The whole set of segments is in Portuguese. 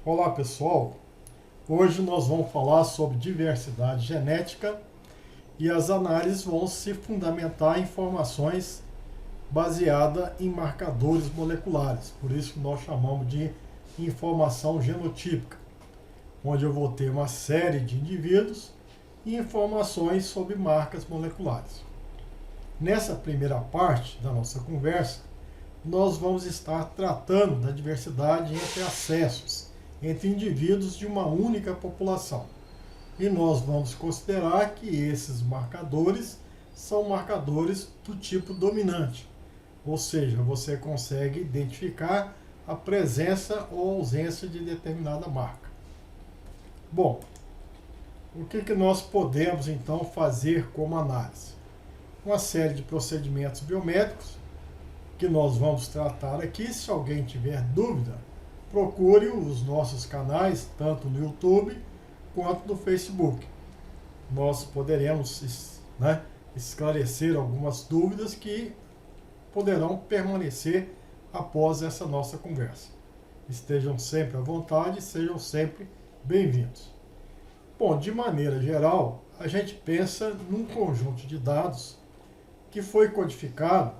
Olá pessoal, hoje nós vamos falar sobre diversidade genética e as análises vão se fundamentar em informações baseadas em marcadores moleculares, por isso que nós chamamos de informação genotípica, onde eu vou ter uma série de indivíduos e informações sobre marcas moleculares. Nessa primeira parte da nossa conversa, nós vamos estar tratando da diversidade entre acessos, entre indivíduos de uma única população. E nós vamos considerar que esses marcadores são marcadores do tipo dominante, ou seja, você consegue identificar a presença ou ausência de determinada marca. Bom, o que nós podemos então fazer como análise? Uma série de procedimentos biométricos que nós vamos tratar aqui. Se alguém tiver dúvida, procure os nossos canais, tanto no YouTube quanto no Facebook. Nós poderemos esclarecer algumas dúvidas que poderão permanecer após essa nossa conversa. Estejam sempre à vontade, sejam sempre bem-vindos. Bom, de maneira geral, a gente pensa num conjunto de dados que foi codificado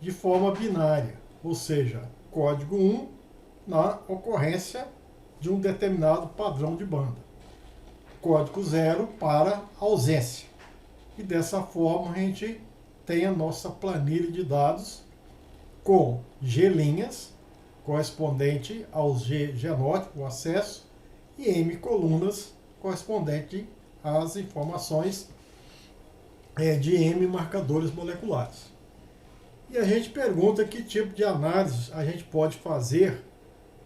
de forma binária, ou seja, código 1 na ocorrência de um determinado padrão de banda, código 0 para ausência. E dessa forma a gente tem a nossa planilha de dados com G' correspondente ao G genótipo, o acesso, e M colunas correspondente às informações de M marcadores moleculares. E a gente pergunta que tipo de análise a gente pode fazer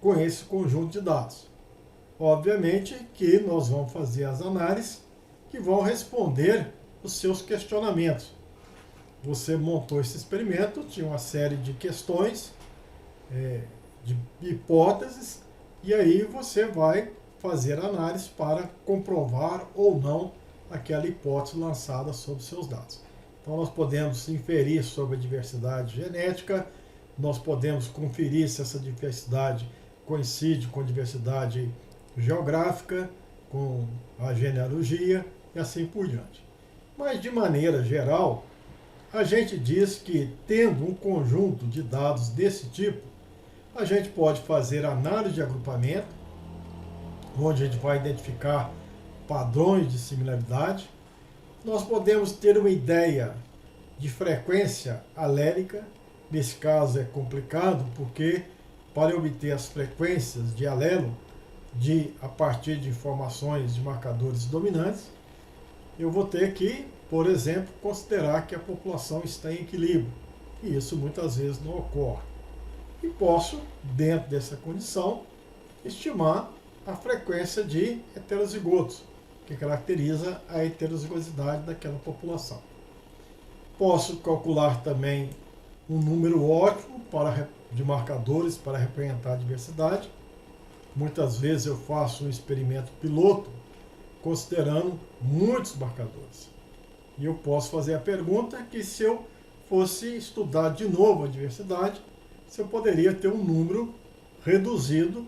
com esse conjunto de dados. Obviamente que nós vamos fazer as análises que vão responder os seus questionamentos. Você montou esse experimento, tinha uma série de questões, de hipóteses, e aí você vai fazer análise para comprovar ou não aquela hipótese lançada sobre seus dados. Então nós podemos inferir sobre a diversidade genética, nós podemos conferir se essa diversidade coincide com a diversidade geográfica, com a genealogia e assim por diante. Mas de maneira geral, a gente diz que tendo um conjunto de dados desse tipo, a gente pode fazer análise de agrupamento, onde a gente vai identificar padrões de similaridade. Nós podemos ter uma ideia de frequência alélica. Nesse caso é complicado, porque para obter as frequências de alelo a partir de informações de marcadores dominantes, eu vou ter que, por exemplo, considerar que a população está em equilíbrio. E isso muitas vezes não ocorre. E posso, dentro dessa condição, estimar a frequência de heterozigotos, que caracteriza a heterozigosidade daquela população. Posso calcular também um número ótimo de marcadores para representar a diversidade. Muitas vezes eu faço um experimento piloto considerando muitos marcadores. E eu posso fazer a pergunta que se eu fosse estudar de novo a diversidade, se eu poderia ter um número reduzido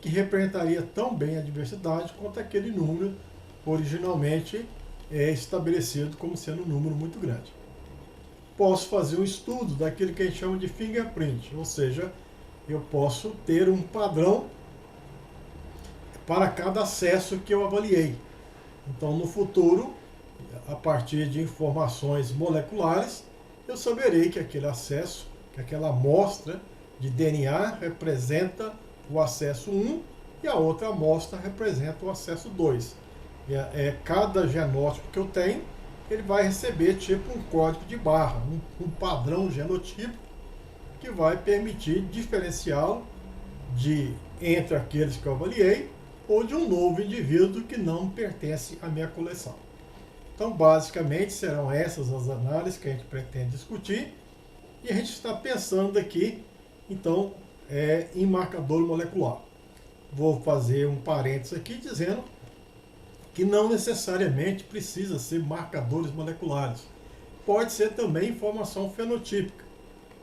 que representaria tão bem a diversidade quanto aquele número originalmente estabelecido como sendo um número muito grande. Posso fazer um estudo daquilo que a gente chama de fingerprint, ou seja, eu posso ter um padrão para cada acesso que eu avaliei. Então, no futuro, a partir de informações moleculares, eu saberei que aquele acesso, que aquela amostra de DNA representa o acesso 1 e a outra amostra representa o acesso 2. Cada genótipo que eu tenho, ele vai receber tipo um código de barra, um padrão genotípico que vai permitir diferenciá-lo entre aqueles que eu avaliei ou de um novo indivíduo que não pertence à minha coleção. Então, basicamente, serão essas as análises que a gente pretende discutir e a gente está pensando aqui, então, em marcador molecular. Vou fazer um parênteses aqui dizendo que não necessariamente precisa ser marcadores moleculares. Pode ser também informação fenotípica.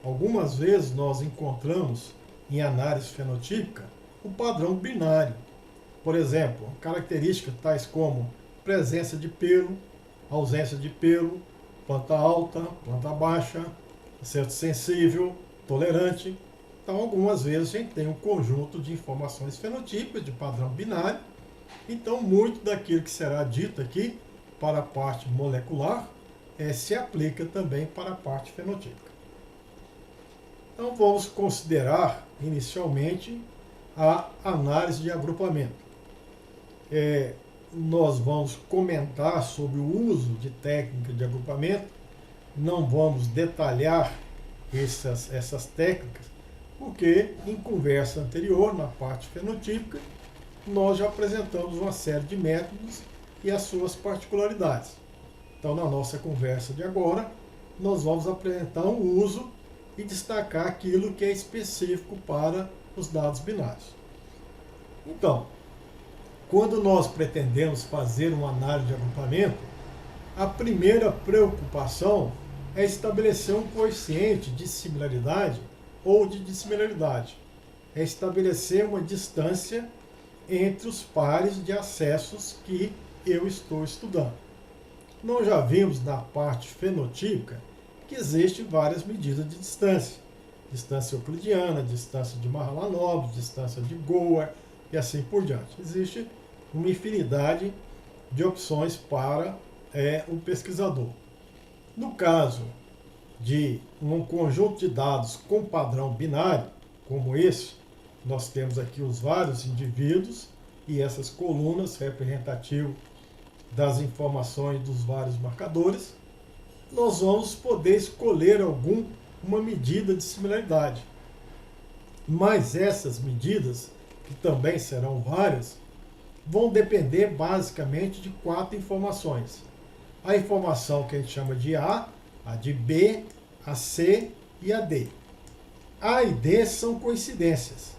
Algumas vezes nós encontramos em análise fenotípica o padrão binário. Por exemplo, características tais como presença de pelo, ausência de pelo, planta alta, planta baixa, certo? Sensível, tolerante. Então, algumas vezes a gente tem um conjunto de informações fenotípicas de padrão binário. Então, muito daquilo que será dito aqui para a parte molecular se aplica também para a parte fenotípica. Então, vamos considerar inicialmente a análise de agrupamento. Nós vamos comentar sobre o uso de técnica de agrupamento, não vamos detalhar essas técnicas, porque em conversa anterior, na parte fenotípica, nós já apresentamos uma série de métodos e as suas particularidades. Então, na nossa conversa de agora, nós vamos apresentar o uso e destacar aquilo que é específico para os dados binários. Então, quando nós pretendemos fazer uma análise de agrupamento, a primeira preocupação é estabelecer um coeficiente de similaridade ou de dissimilaridade. É estabelecer uma distância entre os pares de acessos que eu estou estudando. Nós já vimos na parte fenotípica que existem várias medidas de distância. Distância euclidiana, distância de Mahalanobis, distância de Gower e assim por diante. Existe uma infinidade de opções para o pesquisador. No caso de um conjunto de dados com padrão binário, como esse, nós temos aqui os vários indivíduos e essas colunas representativas das informações dos vários marcadores, nós vamos poder escolher uma medida de similaridade. Mas essas medidas, que também serão várias, vão depender basicamente de 4 informações. A informação que a gente chama de A de B, a C e a D. A e D são coincidências.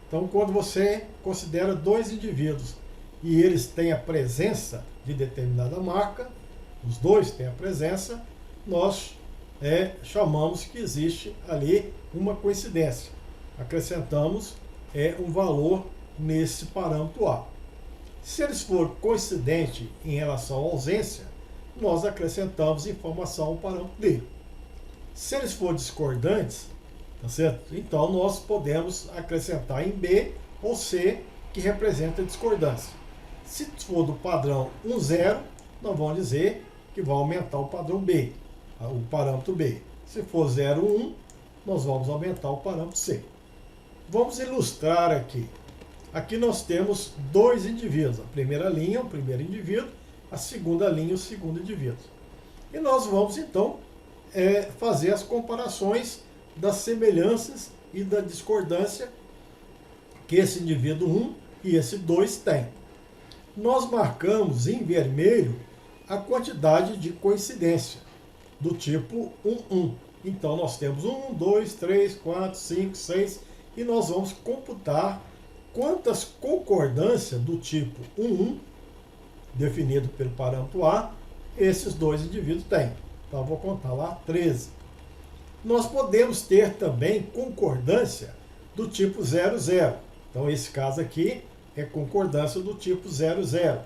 Então, quando você considera 2 indivíduos e eles têm a presença de determinada marca, os dois têm a presença, nós chamamos que existe ali uma coincidência. Acrescentamos um valor nesse parâmetro A. Se eles forem coincidentes em relação à ausência, nós acrescentamos informação ao parâmetro D. Se eles forem discordantes, tá certo? Então nós podemos acrescentar em B ou C, que representa a discordância. Se for do padrão 1, 0, nós vamos dizer que vai aumentar o padrão B, o parâmetro B. Se for 0, 1, nós vamos aumentar o parâmetro C. Vamos ilustrar aqui. Aqui nós temos 2 indivíduos. A primeira linha, o primeiro indivíduo, a segunda linha, o segundo indivíduo. E nós vamos, então, fazer as comparações das semelhanças e da discordância que esse indivíduo 1 e esse 2 têm. Nós marcamos em vermelho a quantidade de coincidência, do tipo 1, 1. Então, nós temos 1, 2, 3, 4, 5, 6, e nós vamos computar quantas concordâncias do tipo 1, 1, definido pelo parâmetro A, esses 2 indivíduos têm. Então, eu vou contar lá 13. Nós podemos ter também concordância do tipo 0, 0. Então, esse caso aqui é concordância do tipo 0, 0.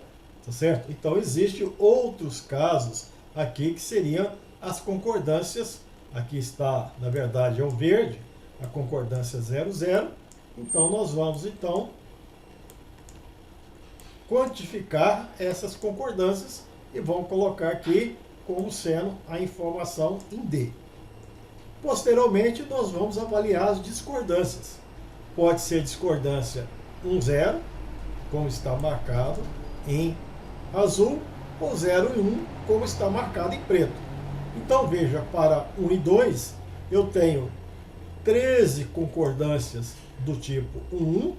Tá certo? Então, existem outros casos aqui que seriam as concordâncias. Aqui está, na verdade, é o verde, a concordância 0, 0. Então, nós vamos, quantificar essas concordâncias e vamos colocar aqui como sendo a informação em D. Posteriormente, nós vamos avaliar as discordâncias. Pode ser discordância 1, 0, como está marcado em azul, ou 0 e 1, como está marcado em preto. Então, veja, para 1 e 2, eu tenho 13 concordâncias do tipo 1, 1,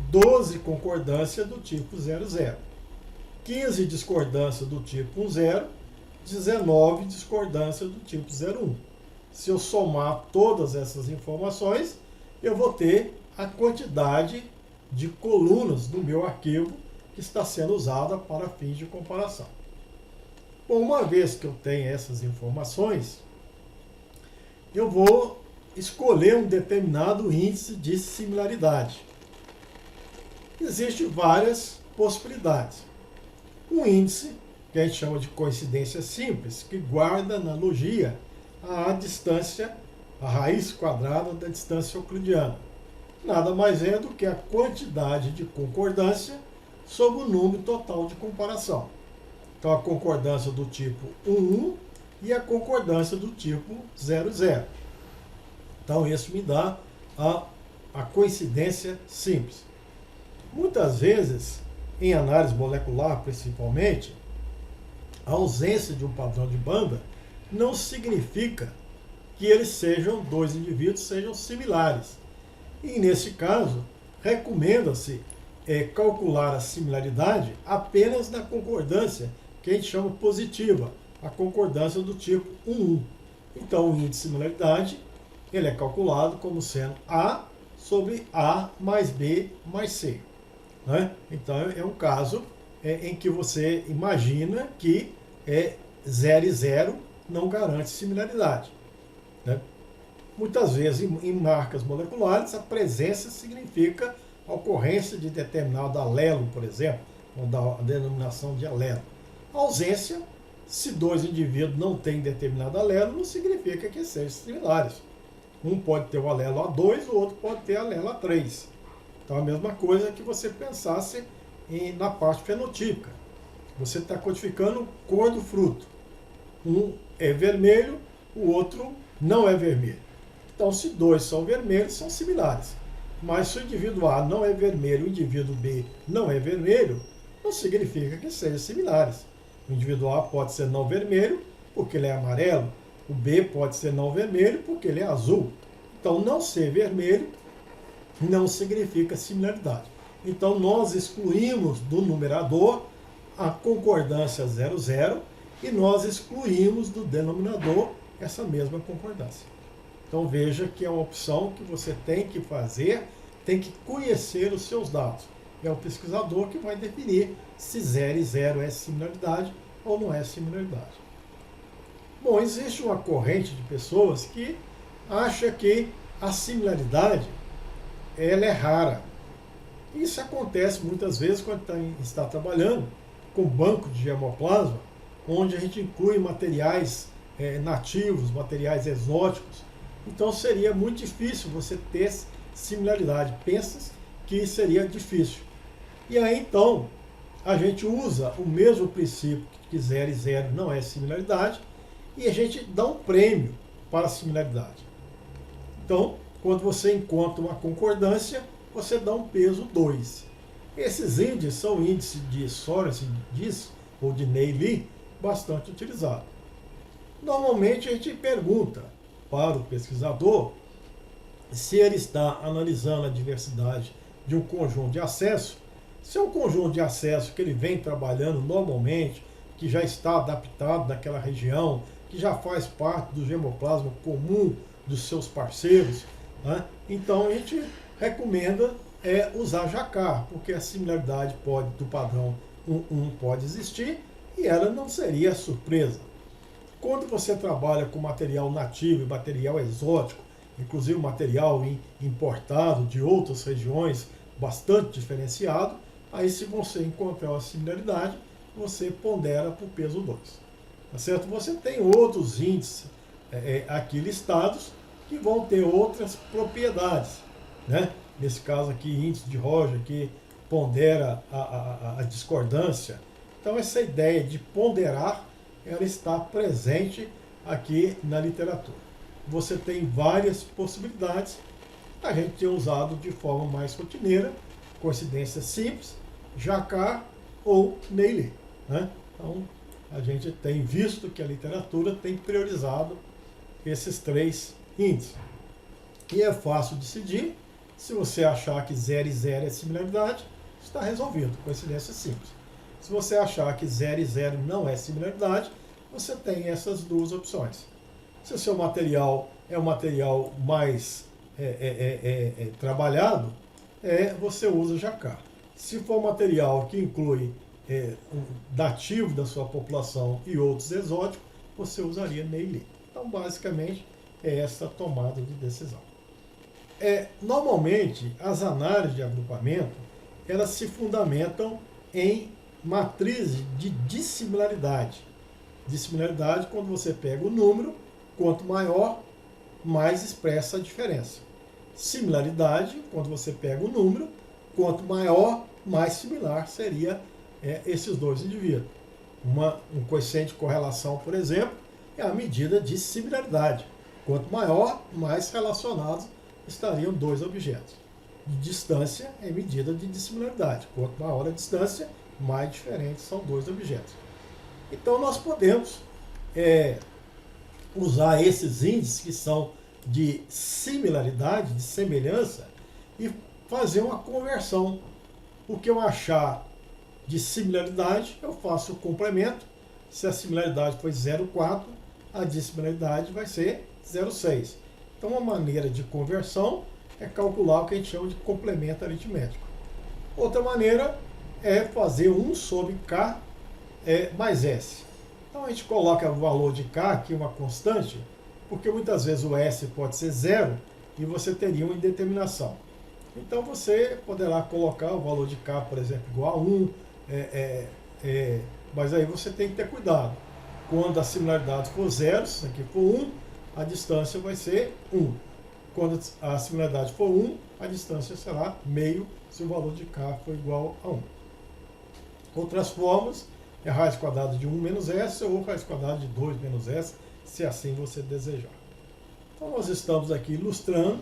12 concordâncias do tipo 0, 0. 15 discordâncias do tipo 1, 0, 19 discordâncias do tipo 0, 1. Se eu somar todas essas informações, eu vou ter a quantidade de colunas do meu arquivo que está sendo usada para fins de comparação. Bom, uma vez que eu tenho essas informações, eu vou escolher um determinado índice de similaridade. Existem várias possibilidades. Um índice, que a gente chama de coincidência simples, que guarda analogia à distância, a raiz quadrada da distância euclidiana. Nada mais é do que a quantidade de concordância sobre o número total de comparação. Então, a concordância do tipo 1 e a concordância do tipo 00. Então, isso me dá a coincidência simples. Muitas vezes, em análise molecular principalmente, a ausência de um padrão de banda não significa que eles sejam, dois indivíduos sejam similares. E nesse caso, recomenda-se calcular a similaridade apenas na concordância, que a gente chama positiva, a concordância do tipo 1. Então, o índice de similaridade ele é calculado como sendo A sobre A mais B mais C. Né? Então, é um caso em que você imagina que 0 e 0 não garante similaridade. Né? Muitas vezes, em marcas moleculares, a presença significa a ocorrência de determinado alelo, por exemplo, ou da denominação de alelo. A ausência, se dois indivíduos não têm determinado alelo, não significa que sejam similares. Um pode ter o alelo A2, o outro pode ter alelo A3. Então, a mesma coisa que você pensasse na parte fenotípica. Você está codificando cor do fruto. Um é vermelho, o outro não é vermelho. Então, se dois são vermelhos, são similares. Mas se o indivíduo A não é vermelho, o indivíduo B não é vermelho, não significa que sejam similares. O indivíduo A pode ser não vermelho, porque ele é amarelo. O B pode ser não vermelho, porque ele é azul. Então, não ser vermelho não significa similaridade. Então, nós excluímos do numerador a concordância 00 e nós excluímos do denominador essa mesma concordância. Então, veja que é uma opção que você tem que fazer, tem que conhecer os seus dados. É o pesquisador que vai definir se 0 e 0 é similaridade ou não é similaridade. Bom, existe uma corrente de pessoas que acha que a similaridade ela é rara. Isso acontece muitas vezes quando está trabalhando com banco de germoplasma, onde a gente inclui materiais nativos, materiais exóticos. Então seria muito difícil você ter similaridade. Pensa que seria difícil. E aí então a gente usa o mesmo princípio que 0 e 0 não é similaridade e a gente dá um prêmio para a similaridade. Então, quando você encontra uma concordância, você dá um peso 2. Esses índices são índices de Sorensen ou de Neily bastante utilizados. Normalmente a gente pergunta para o pesquisador se ele está analisando a diversidade de um conjunto de acesso, se é um conjunto de acesso que ele vem trabalhando normalmente, que já está adaptado naquela região, que já faz parte do germoplasma comum dos seus parceiros, né? Então a gente recomenda usar Jacquard, porque a similaridade do padrão 1 pode existir e ela não seria surpresa. Quando você trabalha com material nativo e material exótico, inclusive material importado de outras regiões bastante diferenciado, aí se você encontrar uma similaridade, você pondera por peso 2. Tá certo? Você tem outros índices aqui listados que vão ter outras propriedades, né? Nesse caso aqui, índice de Roger, que pondera a discordância. Então, essa ideia de ponderar, ela está presente aqui na literatura. Você tem várias possibilidades, a gente tem usado de forma mais rotineira, coincidência simples, Jacquard ou Neily, né? Então, a gente tem visto que a literatura tem priorizado esses três índices. E é fácil decidir. Se você achar que 0 e 0 é similaridade, está resolvido, coincidência simples. Se você achar que 0 e 0 não é similaridade, você tem essas duas opções. Se o seu material é um material mais trabalhado, você usa Jacquard. Se for um material que inclui dativo da sua população e outros exóticos, você usaria Neily. Então, basicamente, é essa tomada de decisão. Normalmente, as análises de agrupamento, elas se fundamentam em matrizes de dissimilaridade. Dissimilaridade, quando você pega o número, quanto maior, mais expressa a diferença. Similaridade, quando você pega o número, quanto maior, mais similar seria esses dois indivíduos. Um coeficiente de correlação, por exemplo, é a medida de similaridade. Quanto maior, mais relacionados estariam dois objetos. De distância é medida de dissimilaridade. Quanto maior a distância, mais diferentes são dois objetos. Então nós podemos usar esses índices que são de similaridade, de semelhança, e fazer uma conversão. O que eu achar de similaridade, eu faço o complemento. Se a similaridade foi 0,4, a dissimilaridade vai ser 0,6. Então, uma maneira de conversão é calcular o que a gente chama de complemento aritmético. Outra maneira é fazer 1 sobre K mais S. Então, a gente coloca o valor de K aqui, uma constante, porque muitas vezes o S pode ser 0 e você teria uma indeterminação. Então, você poderá colocar o valor de K, por exemplo, igual a 1, mas aí você tem que ter cuidado. Quando a similaridade for 0, se isso aqui for 1, a distância vai ser 1. Quando a similaridade for 1, a distância será meio, se o valor de K for igual a 1. Outras formas é raiz quadrada de 1 menos S ou raiz quadrada de 2 menos S, se assim você desejar. Então nós estamos aqui ilustrando,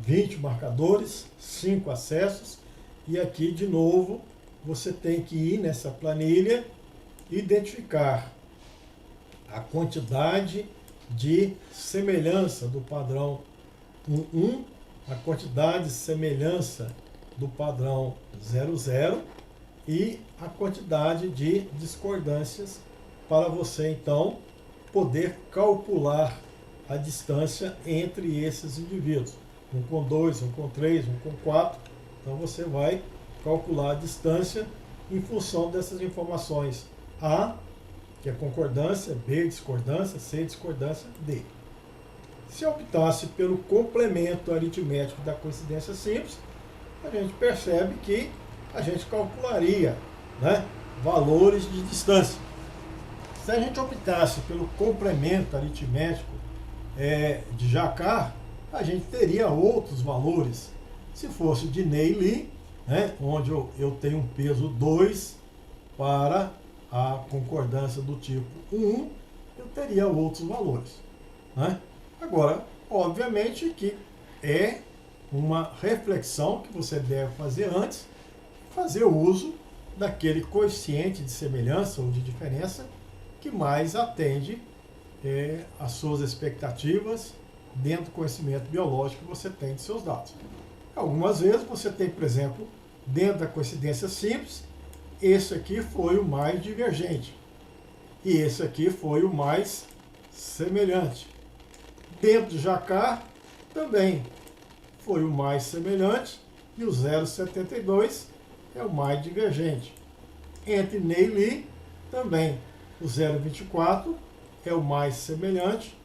20 marcadores, 5 acessos, e aqui de novo você tem que ir nessa planilha, identificar a quantidade de semelhança do padrão 1, a quantidade de semelhança do padrão 00 e a quantidade de discordâncias para você então poder calcular a distância entre esses indivíduos. 1 com 2, 1 com 3, 1 com 4. Então você vai calcular a distância em função dessas informações. A, que é concordância, B, discordância, C, discordância, D. Se optasse pelo complemento aritmético da coincidência simples, a gente percebe que a gente calcularia valores de distância. Se a gente optasse pelo complemento aritmético de Jacquard, a gente teria outros valores. Se fosse de Neily, onde eu tenho um peso 2 para a concordância do tipo 1, eu teria outros valores. Agora, obviamente que é uma reflexão que você deve fazer antes, fazer uso daquele coeficiente de semelhança ou de diferença que mais atende às suas expectativas dentro do conhecimento biológico que você tem de seus dados. Algumas vezes você tem, por exemplo, dentro da coincidência simples, esse aqui foi o mais divergente e esse aqui foi o mais semelhante. Dentro de Jacquard também foi o mais semelhante e o 0,72 é o mais divergente. Entre Neily também o 0,24 é o mais semelhante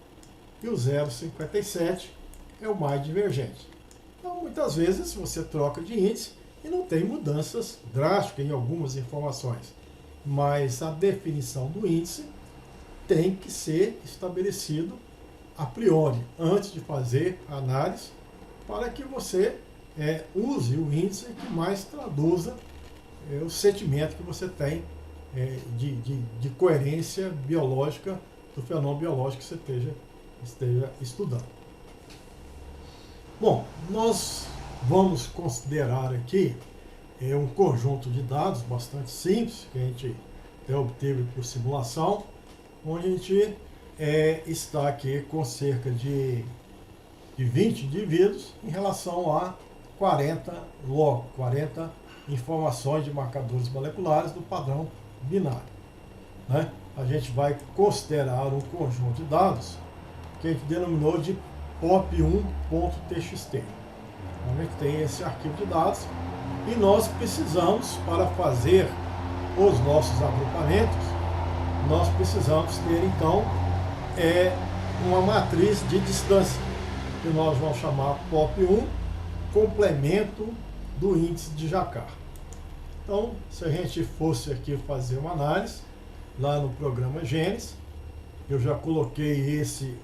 e o 0,57 é o mais divergente. Então, muitas vezes, você troca de índice e não tem mudanças drásticas em algumas informações. Mas a definição do índice tem que ser estabelecido a priori, antes de fazer a análise, para que você use o índice que mais traduza o sentimento que você tem de coerência biológica do fenômeno biológico que você esteja estudando. Bom, nós vamos considerar aqui um conjunto de dados bastante simples, que a gente obteve por simulação, onde a gente está aqui com cerca de 20 indivíduos em relação a 40 informações de marcadores moleculares do padrão binário. A gente vai considerar um conjunto de dados que a gente denominou de pop1.txt. A gente tem esse arquivo de dados e nós precisamos, para fazer os nossos agrupamentos, nós precisamos ter então uma matriz de distância, que nós vamos chamar pop1 complemento do índice de Jacquard. Então, se a gente fosse aqui fazer uma análise, lá no programa Gênesis, eu já coloquei esse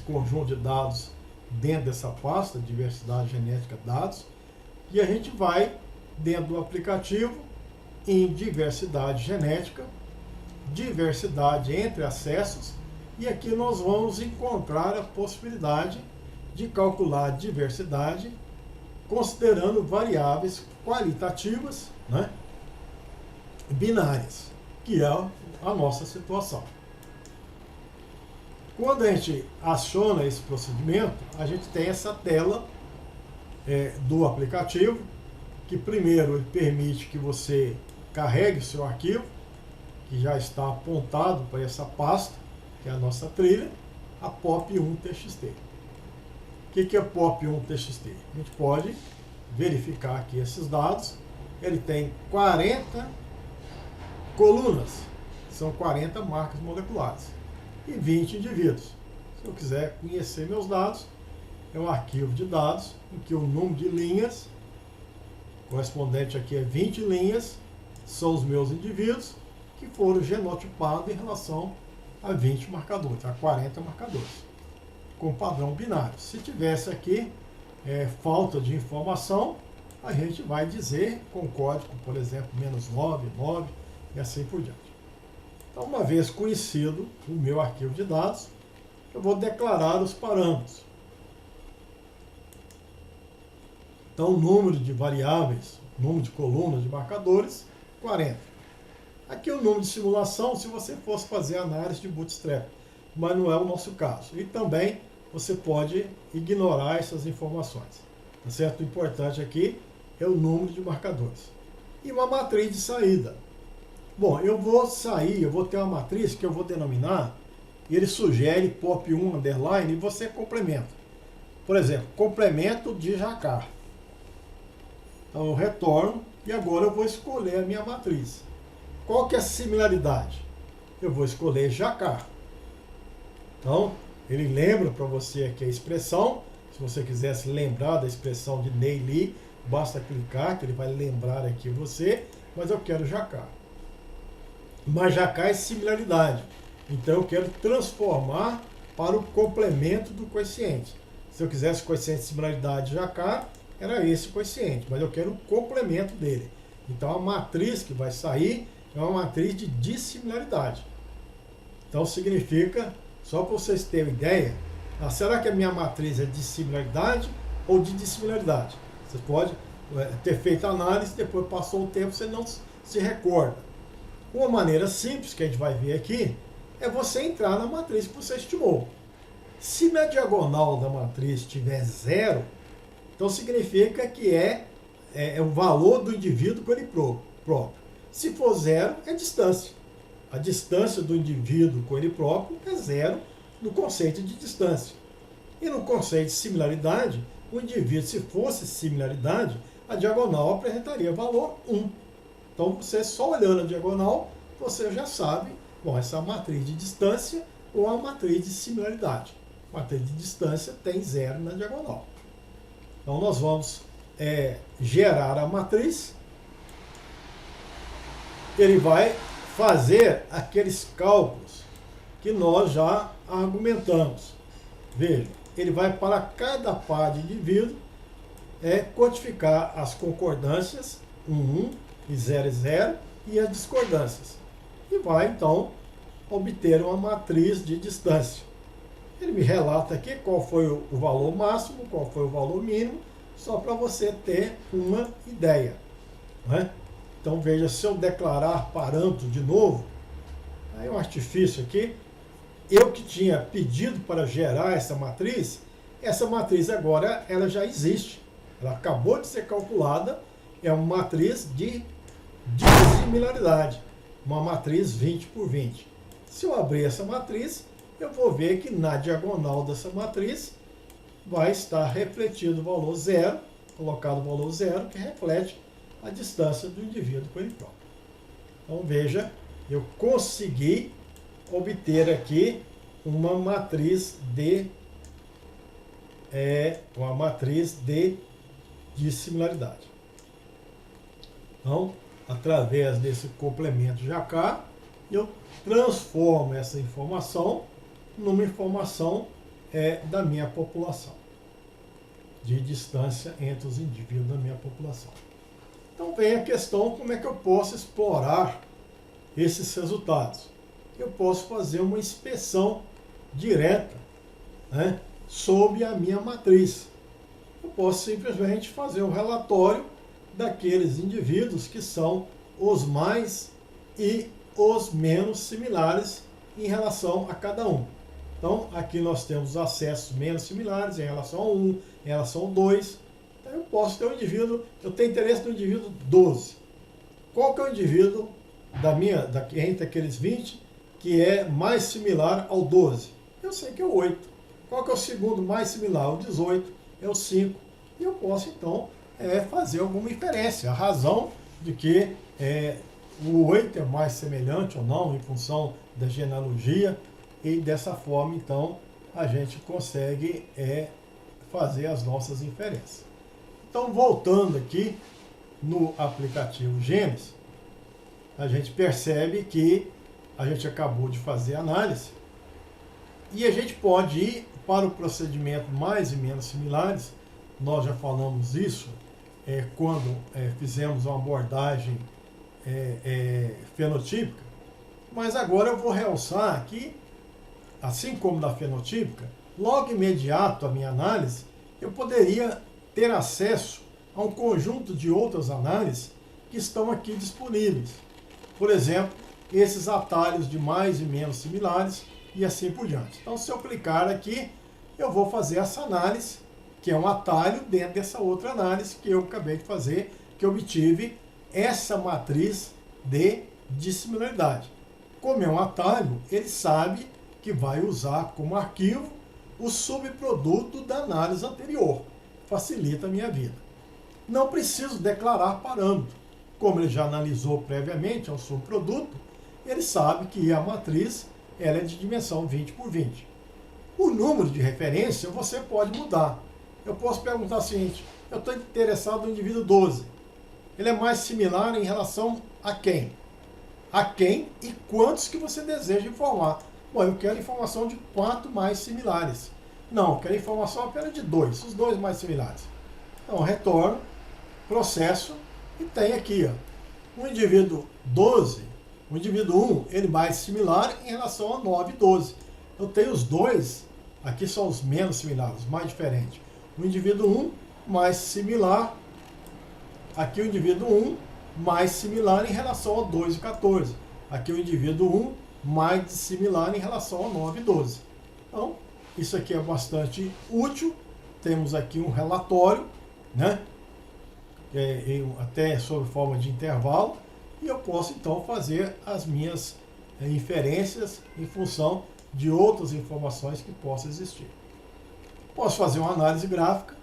conjunto de dados dentro dessa pasta, diversidade genética dados, e a gente vai dentro do aplicativo em diversidade genética, diversidade entre acessos, e aqui nós vamos encontrar a possibilidade de calcular diversidade considerando variáveis qualitativas, né, binárias, que é a nossa situação. Quando a gente aciona esse procedimento, a gente tem essa tela do aplicativo, que primeiro ele permite que você carregue o seu arquivo, que já está apontado para essa pasta, que é a nossa trilha, a POP1TXT. O que é POP1TXT? A gente pode verificar aqui esses dados. Ele tem 40 colunas, são 40 marcas moleculares, e 20 indivíduos. Se eu quiser conhecer meus dados, é um arquivo de dados em que o número de linhas correspondente aqui é 20 linhas, são os meus indivíduos que foram genotipados em relação a 20 marcadores, a 40 marcadores, com padrão binário. Se tivesse aqui falta de informação, a gente vai dizer com código, por exemplo, -9, 9 e assim por diante. Então, uma vez conhecido o meu arquivo de dados, eu vou declarar os parâmetros. Então, o número de variáveis, número de colunas de marcadores, 40. Aqui é o número de simulação, se você fosse fazer análise de bootstrap, mas não é o nosso caso. E também você pode ignorar essas informações. Tá certo? O importante aqui é o número de marcadores. E uma matriz de saída. Bom, eu vou sair, eu vou ter uma matriz que eu vou denominar, e ele sugere POP1 underline, e você complementa. Por exemplo, complemento de Jacquard. Então eu retorno, e agora eu vou escolher a minha matriz. Qual que é a similaridade? Eu vou escolher Jacquard. Então, ele lembra para você aqui a expressão. Se você quisesse lembrar da expressão de Neili, basta clicar, que ele vai lembrar aqui você, mas eu quero Jacquard. Mas Jacquard é similaridade. Então eu quero transformar para o complemento do coeficiente. Se eu quisesse coeficiente de similaridade de Jacquard, era esse o coeficiente, mas eu quero o complemento dele. Então a matriz que vai sair é uma matriz de dissimilaridade. Então significa, só para vocês terem ideia, será que a minha matriz é de similaridade ou de dissimilaridade? Você pode ter feito a análise, depois passou o tempo, você não se recorda. Uma maneira simples que a gente vai ver aqui é você entrar na matriz que você estimou. Se na diagonal da matriz tiver 0, então significa que é o valor do indivíduo com ele próprio. Se for 0, é distância. A distância do indivíduo com ele próprio é 0 no conceito de distância. E no conceito de similaridade, o indivíduo, se fosse similaridade, a diagonal apresentaria valor 1. Então, você só olhando a diagonal, você já sabe, bom, essa é a matriz de distância ou a matriz de similaridade. A matriz de distância tem 0 na diagonal. Então, nós vamos gerar a matriz. Ele vai fazer aqueles cálculos que nós já argumentamos. Veja, ele vai para cada par de indivíduo quantificar as concordâncias 1 e 0 e 0 e as discordâncias. E vai, então, obter uma matriz de distância. Ele me relata aqui qual foi o valor máximo, qual foi o valor mínimo, só para você ter uma ideia. Né? Então, veja, se eu declarar parâmetro de novo, aí é um artifício aqui, eu que tinha pedido para gerar essa matriz agora ela já existe. Ela acabou de ser calculada, é uma matriz de dissimilaridade, uma matriz 20 por 20. Se eu abrir essa matriz, eu vou ver que na diagonal dessa matriz vai estar refletido o valor 0, colocado o valor 0, que reflete a distância do indivíduo com ele próprio. Então veja, eu consegui obter aqui uma matriz de dissimilaridade. Então, através desse complemento Jacquard, eu transformo essa informação numa informação da minha população, de distância entre os indivíduos da minha população. Então vem a questão, como é que eu posso explorar esses resultados? Eu posso fazer uma inspeção direta, né, sobre a minha matriz. Eu posso simplesmente fazer um relatório daqueles indivíduos que são os mais e os menos similares em relação a cada um. Então, aqui nós temos acessos menos similares em relação a 1, em relação a 2. Então, eu posso ter um indivíduo, eu tenho interesse no indivíduo 12. Qual que é o indivíduo entre aqueles 20 que é mais similar ao 12? Eu sei que é o 8. Qual que é o segundo mais similar ao 18? É o 5. E eu posso, então, fazer alguma inferência. A razão de que o 8 é mais semelhante ou não, em função da genealogia, e dessa forma, então, a gente consegue fazer as nossas inferências. Então, voltando aqui no aplicativo Gêmeos, a gente percebe que a gente acabou de fazer a análise e a gente pode ir para o procedimento mais e menos similares. Nós já falamos isso quando fizemos uma abordagem fenotípica, mas agora eu vou realçar aqui, assim como na fenotípica, logo imediato à minha análise, eu poderia ter acesso a um conjunto de outras análises que estão aqui disponíveis. Por exemplo, esses atalhos de mais e menos similares e assim por diante. Então, se eu clicar aqui, eu vou fazer essa análise, que é um atalho dentro dessa outra análise que eu acabei de fazer, que eu obtive essa matriz de dissimilaridade. Como é um atalho, ele sabe que vai usar como arquivo o subproduto da análise anterior. Facilita a minha vida. Não preciso declarar parâmetro. Como ele já analisou previamente, é um subproduto, ele sabe que a matriz ela é de dimensão 20 por 20. O número de referência você pode mudar. Eu posso perguntar o seguinte: eu estou interessado no indivíduo 12. Ele é mais similar em relação a quem? A quem e quantos que você deseja informar? Bom, eu quero informação de 4 mais similares. Não, eu quero informação apenas de 2, os 2 mais similares. Então, retorno, processo, e tem aqui, ó, o indivíduo 12, o indivíduo 1, ele mais similar em relação a 9 e 12. Eu tenho os 2, aqui são os menos similares, mais diferentes. O indivíduo 1 mais similar, aqui o indivíduo 1 mais similar em relação a 2 e 14. Aqui o indivíduo 1 mais similar em relação a 9 e 12. Então, isso aqui é bastante útil. Temos aqui um relatório, né? Até sob forma de intervalo, e eu posso então fazer as minhas inferências em função de outras informações que possam existir. Posso fazer uma análise gráfica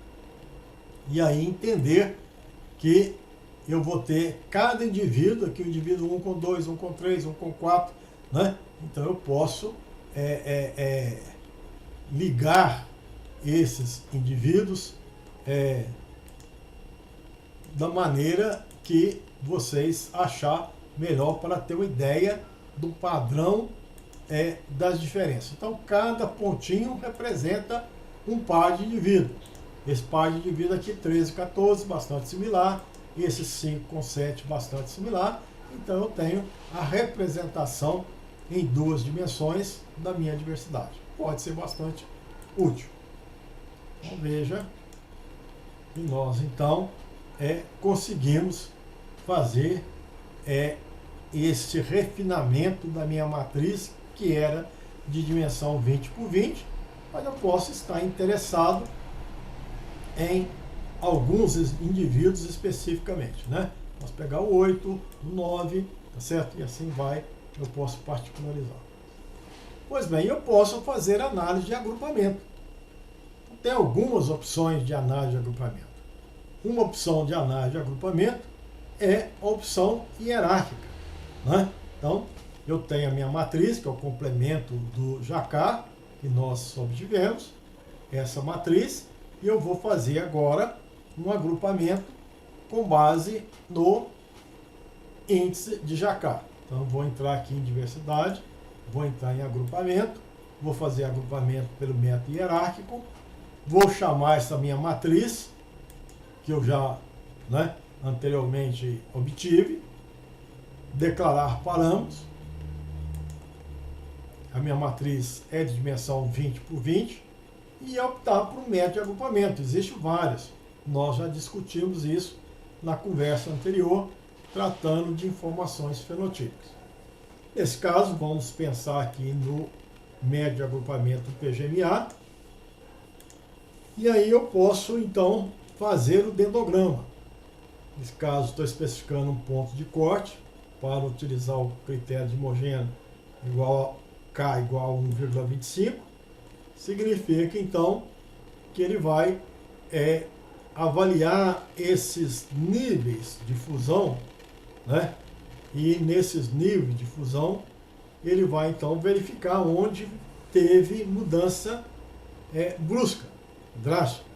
e aí entender que eu vou ter cada indivíduo, aqui o indivíduo 1 com 2, 1 com 3, 1 com 4, né? Então eu posso ligar esses indivíduos da maneira que vocês achar melhor para ter uma ideia do padrão das diferenças. Então, cada pontinho representa um par de indivíduos. Esse par de indivíduos aqui, 13 e 14, bastante similar. Esse 5 com 7, bastante similar. Então, eu tenho a representação em 2 dimensões da minha diversidade. Pode ser bastante útil. Então, veja que nós, então, conseguimos fazer esse refinamento da minha matriz, que era de dimensão 20 por 20, mas eu posso estar interessado em alguns indivíduos especificamente, né? Posso pegar o 8, o 9, tá certo? E assim vai, eu posso particularizar. Pois bem, eu posso fazer análise de agrupamento. Tem algumas opções de análise de agrupamento. Uma opção de análise de agrupamento é a opção hierárquica, né? Então, eu tenho a minha matriz, que é o complemento do Jacquard, que nós obtivemos, essa matriz, e eu vou fazer agora um agrupamento com base no índice de Jacquard. Então, vou entrar aqui em diversidade, vou entrar em agrupamento, vou fazer agrupamento pelo método hierárquico, vou chamar essa minha matriz, que eu já anteriormente obtive, declarar parâmetros. A minha matriz é de dimensão 20 por 20 e optar por um método de agrupamento. Existem vários. Nós já discutimos isso na conversa anterior, tratando de informações fenotípicas. Nesse caso, vamos pensar aqui no método de agrupamento PGMA. E aí eu posso, então, fazer o dendrograma. Nesse caso, estou especificando um ponto de corte para utilizar o critério de homogêneo igual a K igual a 1,25. Significa, então, que ele vai avaliar esses níveis de fusão, e nesses níveis de fusão, ele vai, então, verificar onde teve mudança brusca, drástica.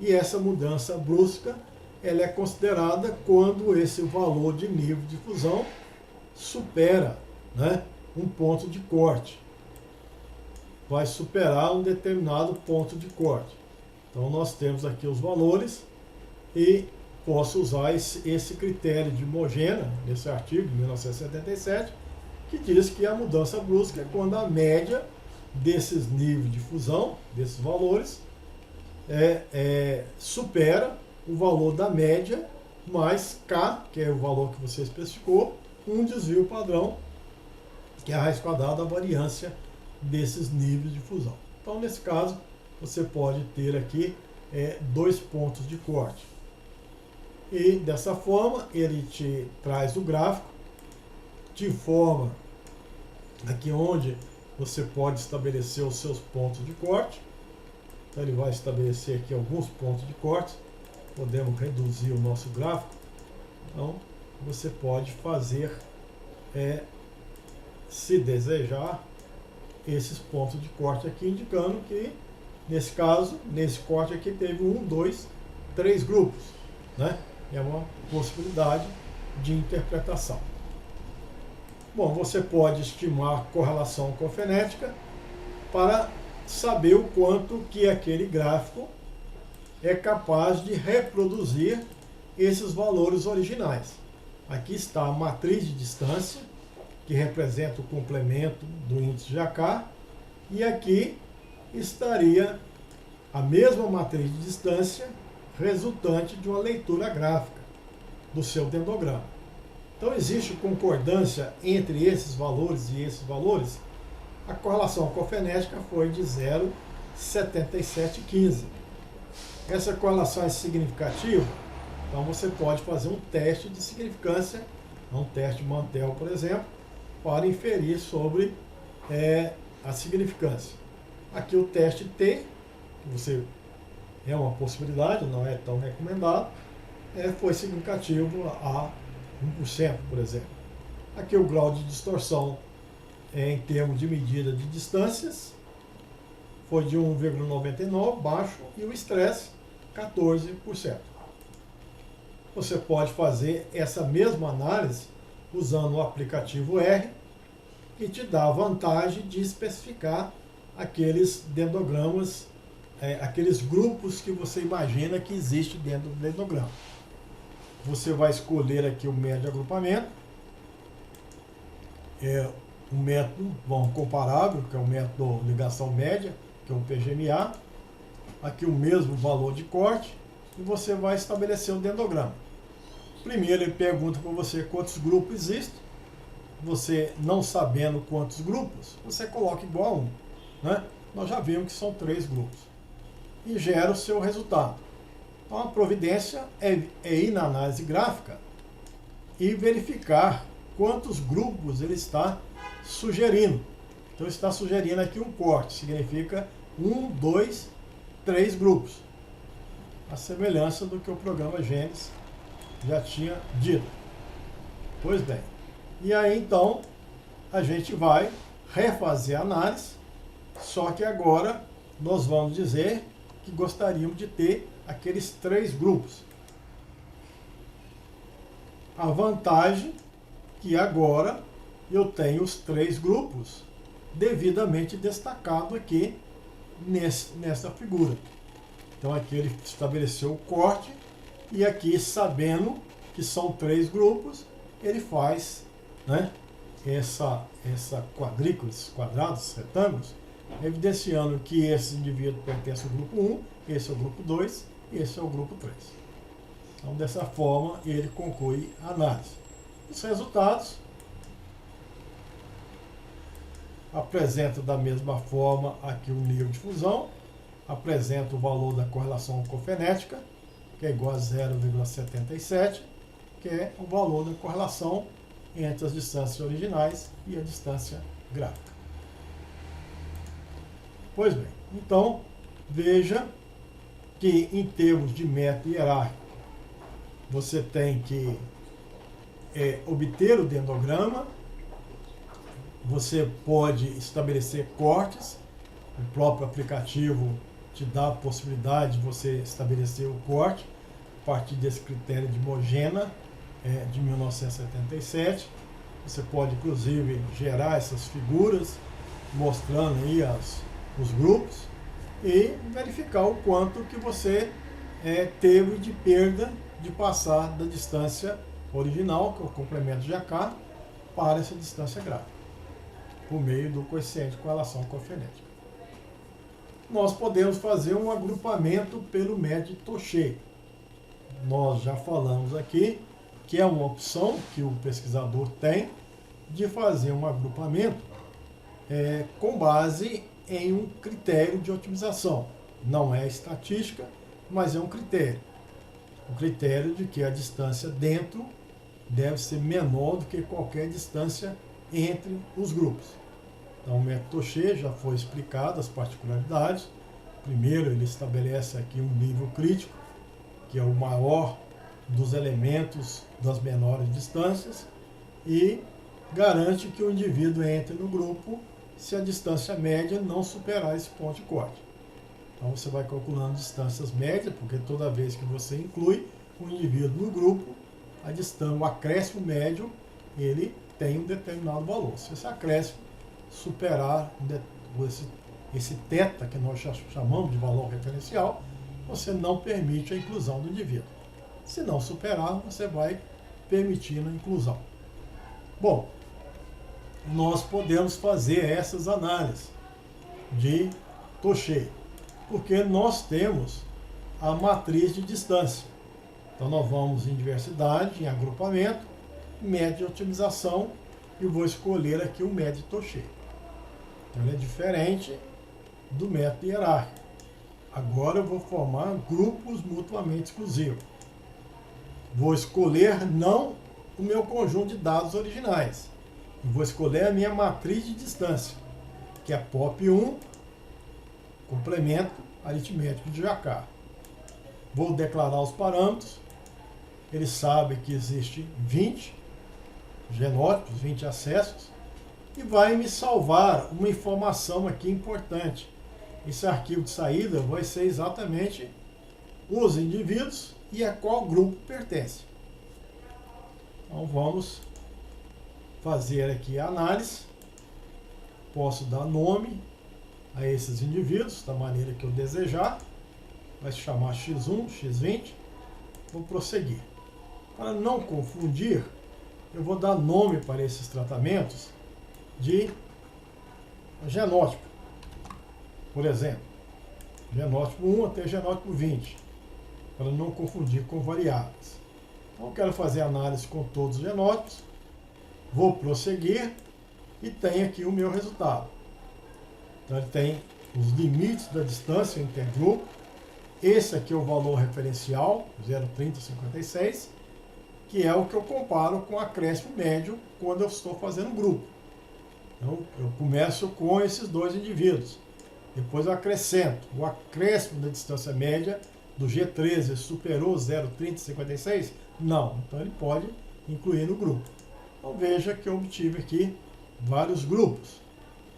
E essa mudança brusca, ela é considerada quando esse valor de nível de fusão supera um ponto de corte. Vai superar um determinado ponto de corte. Então, nós temos aqui os valores e posso usar esse critério de homogênea, nesse artigo de 1977, que diz que a mudança brusca é quando a média desses níveis de fusão, desses valores, supera o valor da média mais K, que é o valor que você especificou, um desvio padrão, que é a raiz quadrada da variância desses níveis de fusão. Então, nesse caso, você pode ter aqui 2 pontos de corte. E, dessa forma, ele te traz o gráfico, te informa aqui onde você pode estabelecer os seus pontos de corte. Então, ele vai estabelecer aqui alguns pontos de corte. Podemos reduzir o nosso gráfico. Então, você pode fazer, se desejar, esses pontos de corte aqui, indicando que, nesse caso, nesse corte aqui, teve 1, 2, 3 grupos. É uma possibilidade de interpretação. Bom, você pode estimar a correlação cofenética para saber o quanto que aquele gráfico é capaz de reproduzir esses valores originais. Aqui está a matriz de distância, que representa o complemento do índice de Jacquard, e aqui estaria a mesma matriz de distância resultante de uma leitura gráfica do seu dendrograma. Então, existe concordância entre esses valores e esses valores. A correlação cofenética foi de 0,7715. Essa correlação é significativa, então você pode fazer um teste de significância, um teste de Mantel, por exemplo, para inferir sobre a significância. Aqui o teste T, que é uma possibilidade, não é tão recomendado, foi significativo a 1%, por exemplo. Aqui o grau de distorção em termos de medida de distâncias foi de 1,99, baixo, e o estresse 14%. Você pode fazer essa mesma análise usando o aplicativo R, que te dá a vantagem de especificar aqueles dendrogramas, aqueles grupos que você imagina que existe dentro do dendrograma. Você vai escolher aqui o método de agrupamento, um método comparável, que é o método de ligação média, que é o PGMA, aqui o mesmo valor de corte, e você vai estabelecer o dendrograma. Primeiro ele pergunta para você quantos grupos existem. Você, não sabendo quantos grupos, você coloca igual a 1. Nós já vimos que são 3 grupos. E gera o seu resultado. Então a providência é ir na análise gráfica e verificar quantos grupos ele está sugerindo. Então está sugerindo aqui um corte, significa 1, 2, 3 grupos. A semelhança do que o programa Gênesis já tinha dito. Pois bem, e aí então a gente vai refazer a análise, só que agora nós vamos dizer que gostaríamos de ter aqueles 3 grupos. A vantagem que agora eu tenho os 3 grupos devidamente destacado aqui nessa figura. Então aqui ele estabeleceu o corte e aqui, sabendo que são 3 grupos, ele faz, né, essa quadrícula, esses quadrados, retângulos, evidenciando que esse indivíduo pertence ao grupo 1, esse é o grupo 2 e esse é o grupo 3. Então, dessa forma, ele conclui a análise. Os resultados apresentam da mesma forma aqui o nível de fusão, apresenta o valor da correlação oncofonética, que é igual a 0,77, que é o valor da correlação entre as distâncias originais e a distância gráfica. Pois bem, então, veja que em termos de método hierárquico, você tem que obter o dendrograma, você pode estabelecer cortes, o próprio aplicativo te dá a possibilidade de você estabelecer o corte a partir desse critério de Mogena, de 1977. Você pode, inclusive, gerar essas figuras, mostrando aí os grupos, e verificar o quanto que você teve de perda de passar da distância original, que é o complemento de AK, para essa distância gráfica, por meio do coeficiente de correlação oncofonética. Nós podemos fazer um agrupamento pelo método Touchet. Nós já falamos aqui que é uma opção que o pesquisador tem de fazer um agrupamento com base em um critério de otimização. Não é estatística, mas é um critério. O critério de que a distância dentro deve ser menor do que qualquer distância entre os grupos. Então, o método Touchet já foi explicado as particularidades. Primeiro, ele estabelece aqui um nível crítico, que é o maior dos elementos das menores distâncias, e garante que o indivíduo entre no grupo se a distância média não superar esse ponto de corte. Então, você vai calculando distâncias médias, porque toda vez que você inclui um indivíduo no grupo, o acréscimo médio, ele tem um determinado valor. Se esse acréscimo superar esse θ, que nós chamamos de valor referencial, você não permite a inclusão do indivíduo. Se não superar, você vai permitindo a inclusão. Bom, nós podemos fazer essas análises de Touchet, porque nós temos a matriz de distância. Então, nós vamos em diversidade, em agrupamento, média de otimização, e vou escolher aqui o método Touchet. Então, ele é diferente do método hierárquico. Agora eu vou formar grupos mutuamente exclusivos. Vou escolher não o meu conjunto de dados originais. Eu vou escolher a minha matriz de distância, que é POP1, complemento aritmético de Jacquard. Vou declarar os parâmetros. Ele sabe que existe 20 genótipos, 20 acessos, e vai me salvar uma informação aqui importante. Esse arquivo de saída vai ser exatamente os indivíduos e a qual grupo pertence. Então vamos fazer aqui a análise. Posso dar nome a esses indivíduos da maneira que eu desejar. Vai se chamar X1, X20. Vou prosseguir. Para não confundir, eu vou dar nome para esses tratamentos de genótipo. Por exemplo, genótipo 1 até genótipo 20, para não confundir com variáveis. Então, eu quero fazer análise com todos os genótipos, vou prosseguir e tenho aqui o meu resultado. Então, ele tem os limites da distância intergrupo. Esse aqui é o valor referencial, 0,3056, que é o que eu comparo com o acréscimo médio quando eu estou fazendo grupo. Então, eu começo com esses dois indivíduos. Depois eu acrescento. O acréscimo da distância média do G13 superou 0,3056? Não. Então ele pode incluir no grupo. Então veja que eu obtive aqui vários grupos.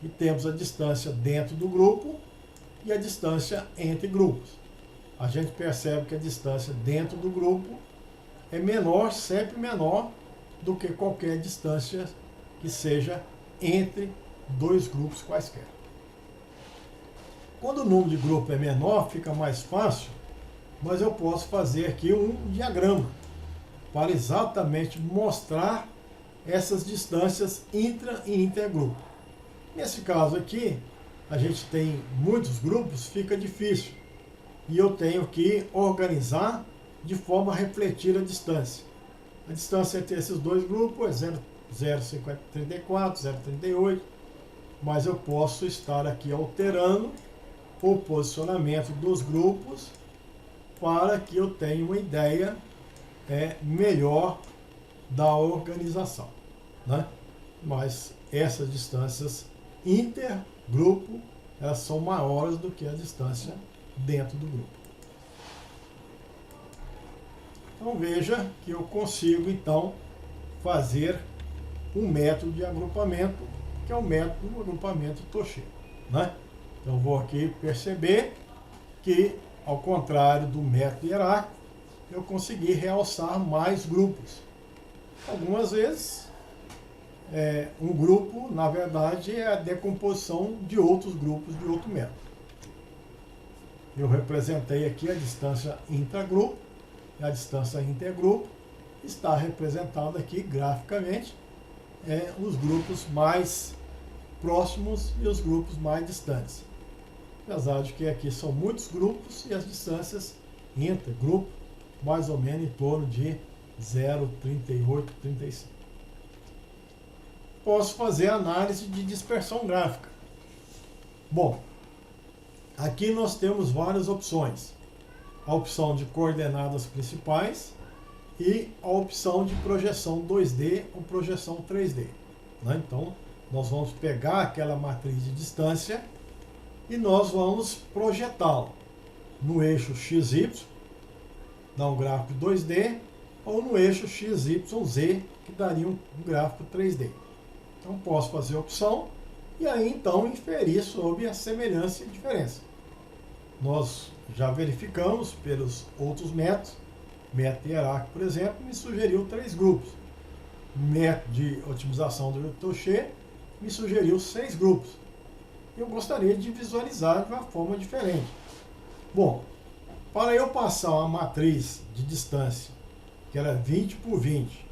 E temos a distância dentro do grupo e a distância entre grupos. a gente percebe que a distância dentro do grupo é menor, sempre menor, do que qualquer distância que seja entre dois grupos quaisquer. Quando o número de grupo é menor, fica mais fácil, mas eu posso fazer aqui um diagrama para exatamente mostrar essas distâncias intra e intergrupo. Nesse caso aqui, a gente tem muitos grupos, fica difícil. E eu tenho que organizar de forma a refletir a distância. A distância entre esses dois grupos é 0,34, 0,38, mas eu posso estar aqui alterando o posicionamento dos grupos para que eu tenha uma ideia melhor da organização, né? Mas essas distâncias intergrupo, elas são maiores do que a distância dentro do grupo. Então veja que eu consigo então fazer um método de agrupamento, que é o método do agrupamento Toshé, né? Então vou aqui perceber que, ao contrário do método hierárquico, eu consegui realçar mais grupos. Algumas vezes, um grupo, na verdade, é a decomposição de outros grupos de outro método. Eu representei aqui a distância intragrupo, e a distância intergrupo está representada aqui graficamente, os grupos mais próximos e os grupos mais distantes. Apesar de que aqui são muitos grupos e as distâncias intergrupo mais ou menos em torno de 0,38, 35. Posso fazer análise de dispersão gráfica. Bom, aqui nós temos várias opções. A opção de coordenadas principais e a opção de projeção 2D ou projeção 3D. Né? Então, nós vamos pegar aquela matriz de distância e nós vamos projetá-la no eixo XY, dá um gráfico 2D, ou no eixo XYZ, que daria um gráfico 3D. Então, posso fazer a opção e aí, então, inferir sobre a semelhança e diferença. Nós já verificamos pelos outros métodos, método hierárquico, por exemplo, me sugeriu 3 grupos. Método de otimização do Toshé me sugeriu 6 grupos. Eu gostaria de visualizar de uma forma diferente. Bom, para eu passar uma matriz de distância, que era 20 por 20,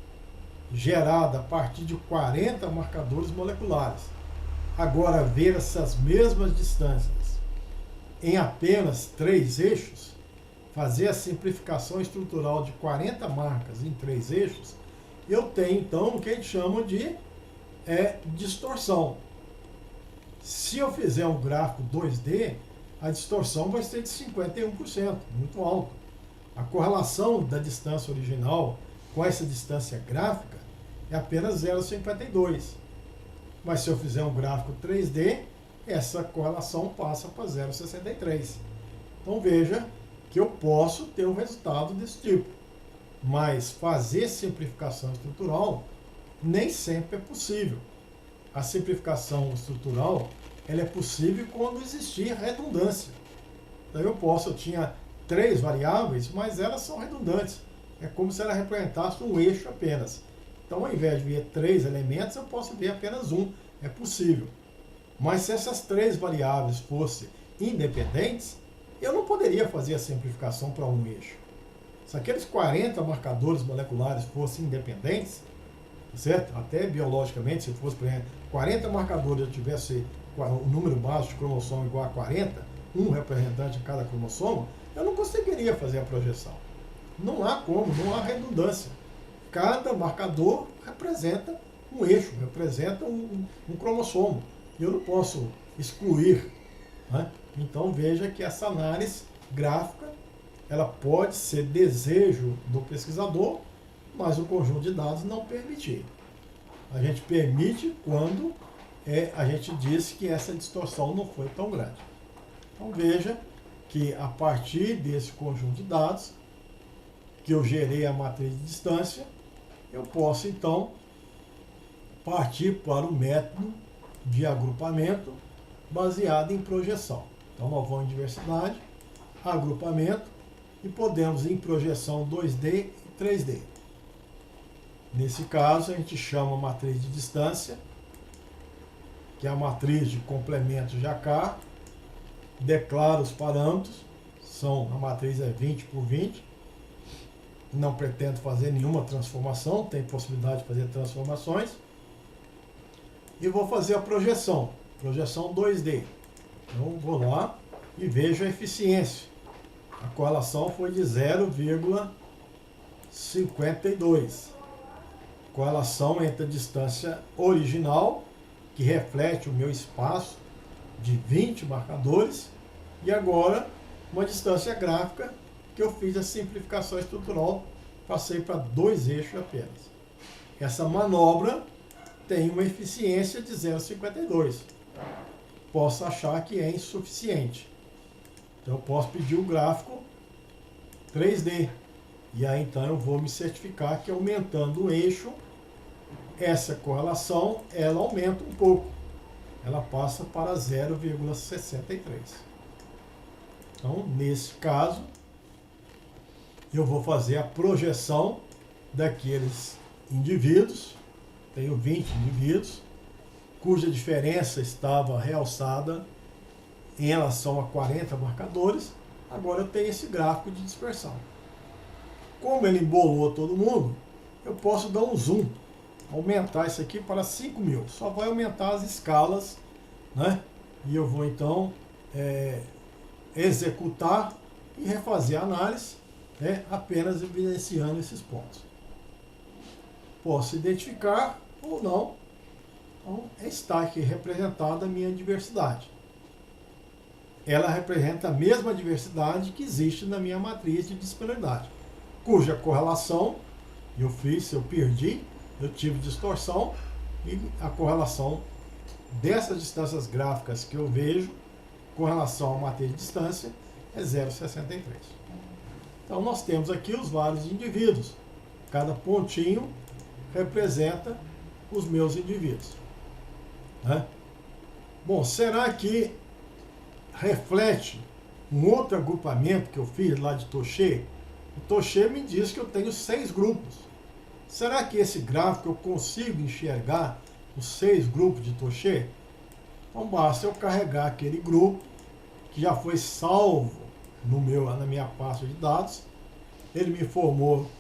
gerada a partir de 40 marcadores moleculares, agora ver essas mesmas distâncias em apenas 3 eixos, fazer a simplificação estrutural de 40 marcas em 3 eixos, eu tenho então o que eles chamam de distorção. Se eu fizer um gráfico 2D, a distorção vai ser de 51%, muito alto. A correlação da distância original com essa distância gráfica é apenas 0,52. Mas se eu fizer um gráfico 3D, essa correlação passa para 0,63. Então veja que eu posso ter um resultado desse tipo. Mas fazer simplificação estrutural nem sempre é possível. A simplificação estrutural ela é possível quando existir redundância. Então eu tinha 3 variáveis, mas elas são redundantes. É como se ela representasse um eixo apenas. Então, ao invés de ver 3 elementos, eu posso ver apenas um. É possível. Mas se essas 3 variáveis fossem independentes, eu não poderia fazer a simplificação para um eixo. Se aqueles 40 marcadores moleculares fossem independentes, certo? Até biologicamente, se fosse, por exemplo, 40 marcadores, eu tivesse o número básico de cromossomo igual a 40, um representante de cada cromossomo, eu não conseguiria fazer a projeção. Não há como, não há redundância. Cada marcador representa um eixo, representa um cromossomo. E eu não posso excluir. Né? Então veja que essa análise gráfica ela pode ser desejo do pesquisador, mas o conjunto de dados não permitir. A gente permite quando a gente diz que essa distorção não foi tão grande. Então veja que a partir desse conjunto de dados, que eu gerei a matriz de distância, eu posso então partir para o método de agrupamento baseado em projeção. Então nós vamos em diversidade, agrupamento, e podemos ir em projeção 2D e 3D. Nesse caso, a gente chama a matriz de distância, que é a matriz de complemento Jacquard, declara os parâmetros, a matriz é 20 por 20, não pretendo fazer nenhuma transformação, tem possibilidade de fazer transformações, e vou fazer a projeção 2D. Então, vou lá e vejo a eficiência. A correlação foi de 0,52. Correlação entre a distância original, que reflete o meu espaço de 20 marcadores, e agora uma distância gráfica que eu fiz a simplificação estrutural, passei para 2 eixos apenas. Essa manobra tem uma eficiência de 0,52. Posso achar que é insuficiente. Então eu posso pedir o gráfico 3D. E aí então eu vou me certificar que aumentando o eixo, essa correlação ela aumenta um pouco. Ela passa para 0,63. Então, nesse caso, eu vou fazer a projeção daqueles indivíduos. Tenho 20 indivíduos, cuja diferença estava realçada em relação a 40 marcadores. Agora eu tenho esse gráfico de dispersão. Como ele embolou todo mundo, eu posso dar um zoom, aumentar isso aqui para 5.000. Só vai aumentar as escalas, né? E eu vou então executar e refazer a análise, apenas evidenciando esses pontos. Posso identificar ou não. Então, está aqui representada a minha diversidade. Ela representa a mesma diversidade que existe na minha matriz de disponibilidade, cuja correlação eu perdi, eu tive distorção, e a correlação dessas distâncias gráficas que eu vejo com relação à matriz de distância é 0,63. Então nós temos aqui os vários indivíduos. Cada pontinho representa os meus indivíduos, né? Bom, será que reflete um outro agrupamento que eu fiz lá de Toché? O Toché me diz que eu tenho 6 grupos. Será que esse gráfico eu consigo enxergar os 6 grupos de Toché? Então basta eu carregar aquele grupo que já foi salvo na minha pasta de dados. Ele me informou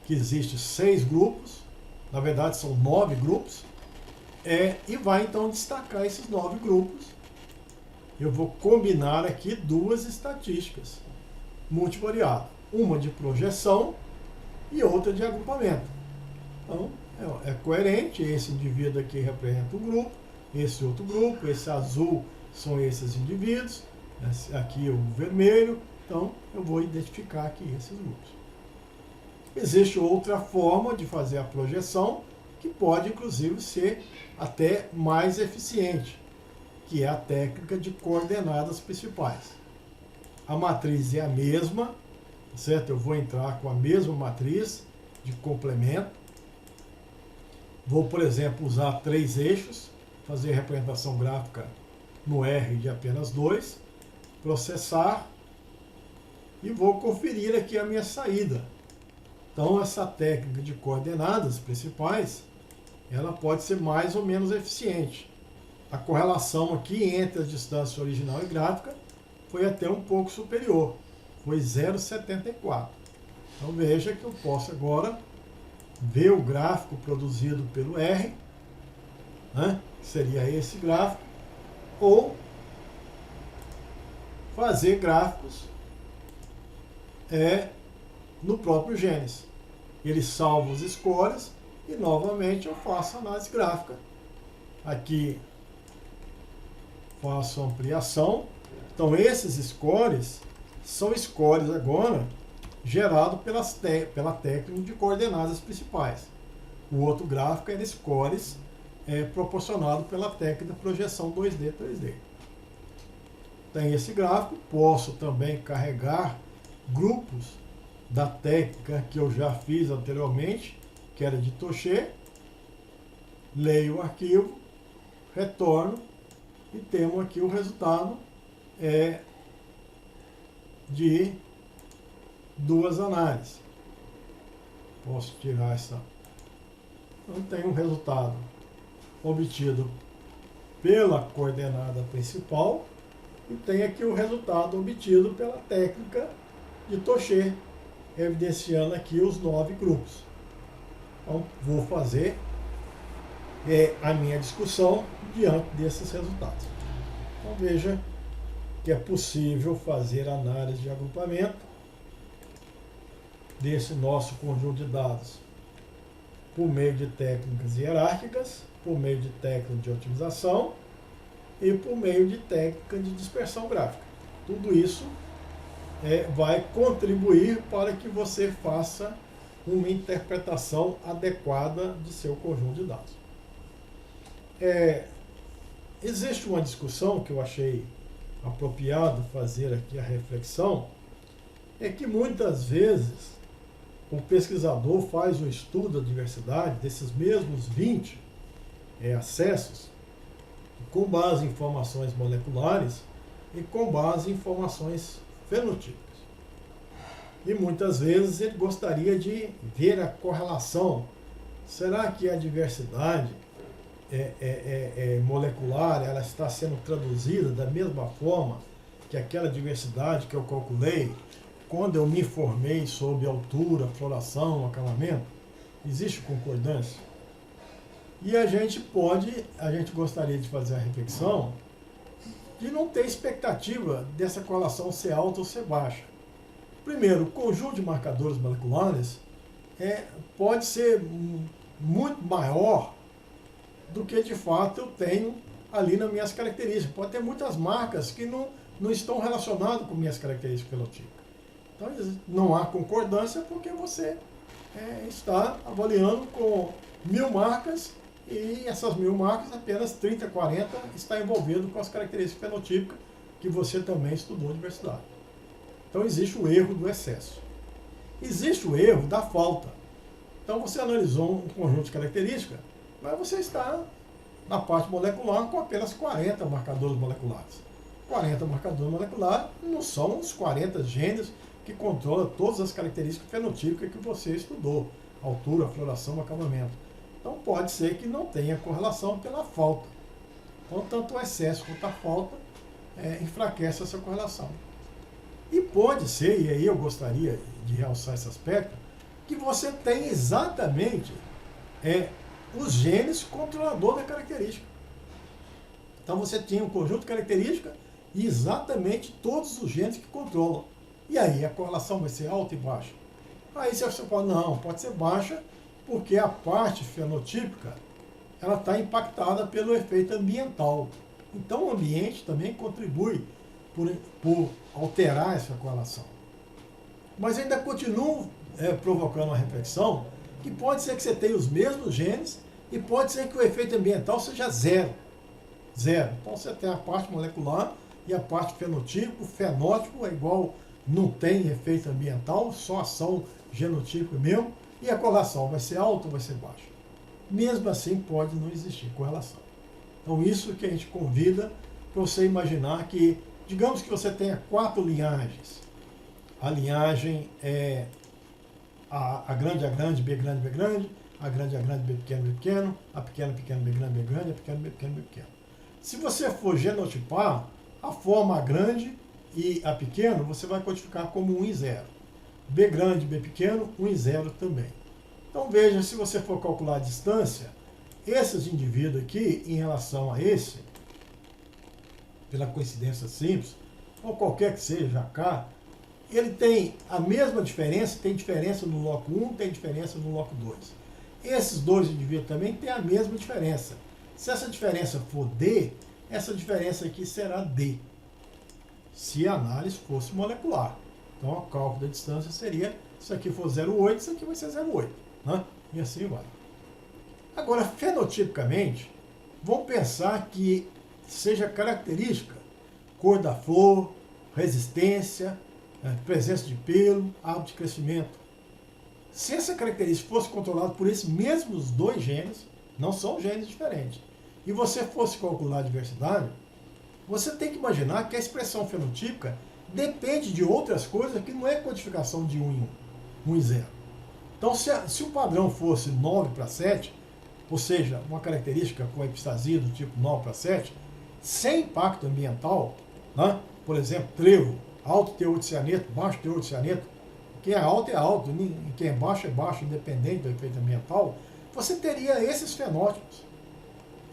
que existe 6 grupos, na verdade são 9 grupos, e vai então destacar esses 9 grupos. Eu vou combinar aqui 2 estatísticas multivariadas, uma de projeção e outra de agrupamento. Então é coerente, esse indivíduo aqui representa um grupo, esse outro grupo, esse azul são esses indivíduos, aqui o vermelho, então eu vou identificar aqui esses grupos. Existe outra forma de fazer a projeção, que pode inclusive ser até mais eficiente, que é a técnica de coordenadas principais. A matriz é a mesma, certo? Eu vou entrar com a mesma matriz de complemento. Vou, por exemplo, usar 3 eixos, fazer a representação gráfica no R de apenas 2, processar, e vou conferir aqui a minha saída. Então, essa técnica de coordenadas principais, ela pode ser mais ou menos eficiente. A correlação aqui entre a distância original e gráfica foi até um pouco superior, foi 0,74. Então, veja que eu posso agora ver o gráfico produzido pelo R, né, que seria esse gráfico, ou fazer gráficos no próprio Gênesis. Ele salva os scores e novamente eu faço análise gráfica. Aqui faço ampliação. Então esses scores são scores agora gerados pela técnica de coordenadas principais. O outro gráfico era scores proporcionado pela técnica de projeção 2D, 3D. Tem esse gráfico, posso também carregar grupos da técnica que eu já fiz anteriormente, que era de Toché, leio o arquivo, retorno e temos aqui o resultado de duas análises. Posso tirar essa. Então tem um resultado obtido pela coordenada principal e tem aqui o resultado obtido pela técnica de Touchet, evidenciando aqui os 9 grupos. Então vou fazer a minha discussão diante desses resultados. Então veja que é possível fazer análise de agrupamento desse nosso conjunto de dados por meio de técnicas hierárquicas, por meio de técnicas de otimização e por meio de técnica de dispersão gráfica. Tudo isso vai contribuir para que você faça uma interpretação adequada de seu conjunto de dados. Existe uma discussão que eu achei apropriado fazer aqui a reflexão, é que muitas vezes o pesquisador faz um estudo da diversidade desses mesmos 20 acessos com base em informações moleculares e com base em informações fenotípicas. E muitas vezes ele gostaria de ver a correlação. Será que a diversidade molecular ela está sendo traduzida da mesma forma que aquela diversidade que eu calculei quando eu me informei sobre altura, floração, acabamento? Existe concordância? E a gente gostaria de fazer a reflexão de não ter expectativa dessa correlação ser alta ou ser baixa. Primeiro, o conjunto de marcadores moleculares pode ser muito maior do que de fato eu tenho ali nas minhas características. Pode ter muitas marcas que não estão relacionadas com minhas características fenotípicas. Então não há concordância porque você está avaliando com 1000 marcas e essas 1000 marcas, apenas 30, 40 está envolvido com as características fenotípicas que você também estudou em diversidade. Então existe o erro do excesso. Existe o erro da falta. Então você analisou um conjunto de características, mas você está na parte molecular com apenas 40 marcadores moleculares. 40 marcadores moleculares não são os 40 genes que controlam todas as características fenotípicas que você estudou. Altura, floração, acabamento. Então pode ser que não tenha correlação pela falta. Então tanto o excesso quanto a falta enfraquece essa correlação. E pode ser, e aí eu gostaria de realçar esse aspecto, que você tem exatamente os genes controlador da característica. Então você tinha um conjunto de características e exatamente todos os genes que controlam. E aí a correlação vai ser alta e baixa. Aí você pode, não, pode ser baixa, porque a parte fenotípica ela está impactada pelo efeito ambiental. Então o ambiente também contribui por alterar essa correlação. Mas ainda continuo provocando uma reflexão que pode ser que você tenha os mesmos genes e pode ser que o efeito ambiental seja zero. Zero. Então você tem a parte molecular e a parte fenotípica. O fenótipo é igual, não tem efeito ambiental, só ação genotípica mesmo. E a correlação vai ser alta ou vai ser baixa? Mesmo assim pode não existir correlação. Então isso que a gente convida para você imaginar que, digamos que você tenha 4 linhagens. A linhagem é A grande, B grande, B grande, A grande, B pequeno, B pequeno, A pequeno, pequeno, B grande, B grande, A pequeno, B pequeno, B pequeno. Se você for genotipar, a forma A grande e A pequeno, você vai codificar como 1 e 0. B grande, B pequeno, 1 e 0 também. Então veja, se você for calcular a distância, esses indivíduos aqui, em relação a esse, pela coincidência simples, ou qualquer que seja, K, ele tem a mesma diferença, tem diferença no loco 1, tem diferença no loco 2. Esses dois indivíduos também têm a mesma diferença. Se essa diferença for D, essa diferença aqui será D, se a análise fosse molecular. Então o cálculo da distância seria, isso aqui for 0,8, isso aqui vai ser 0,8. Né? E assim vai. Agora, fenotipicamente, vamos pensar que seja característica, cor da flor, resistência, presença de pelo, hábito de crescimento. Se essa característica fosse controlada por esses mesmos 2 genes, não são genes diferentes, e você fosse calcular a diversidade, você tem que imaginar que a expressão fenotípica depende de outras coisas que não é codificação de 1 em 1, 1 e 0. Então, se o padrão fosse 9 para 7, ou seja, uma característica com a epistasia do tipo 9 para 7, sem impacto ambiental, né? Por exemplo, trevo, alto teor de cianeto, baixo teor de cianeto, quem é alto, e quem é baixo, independente do efeito ambiental, você teria esses fenótipos.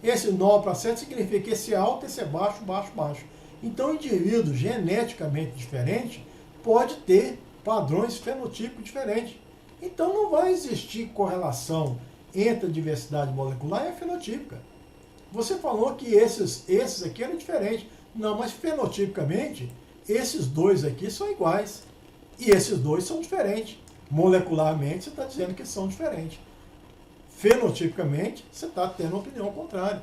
Esse 9 para 7 significa que esse é alto, esse é baixo, baixo, baixo. Então, um indivíduo geneticamente diferente pode ter padrões fenotípicos diferentes. Então, não vai existir correlação entre a diversidade molecular e a fenotípica. Você falou que esses aqui eram diferentes. Não, mas fenotipicamente, esses dois aqui são iguais. E esses dois são diferentes. Molecularmente, você está dizendo que são diferentes. Fenotipicamente, você está tendo uma opinião contrária.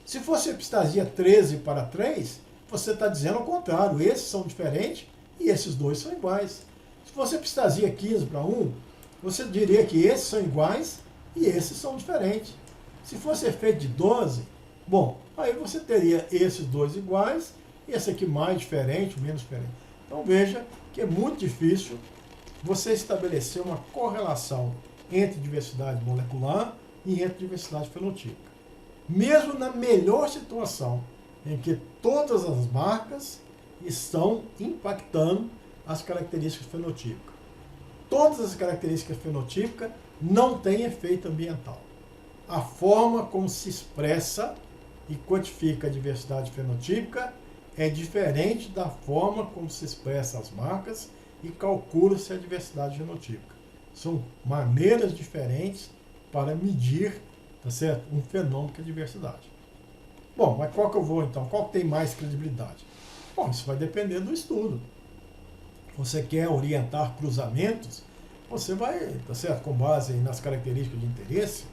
Se fosse epistasia 13 para 3, você está dizendo o contrário. Esses são diferentes e esses dois são iguais. Se fosse epistasia 15 para 1, você diria que esses são iguais e esses são diferentes. Se fosse efeito de 12, bom, aí você teria esses dois iguais e esse aqui mais diferente, menos diferente. Então veja que é muito difícil você estabelecer uma correlação entre diversidade molecular e entre diversidade fenotípica. Mesmo na melhor situação, em que todas as marcas estão impactando as características fenotípicas. Todas as características fenotípicas não têm efeito ambiental. A forma como se expressa e quantifica a diversidade fenotípica é diferente da forma como se expressa as marcas e calcula-se a diversidade genotípica. São maneiras diferentes para medir, tá certo, um fenômeno que é diversidade. Bom, mas qual que eu vou então? Qual que tem mais credibilidade? Bom, isso vai depender do estudo. Você quer orientar cruzamentos, você vai, tá certo, com base nas características de interesse.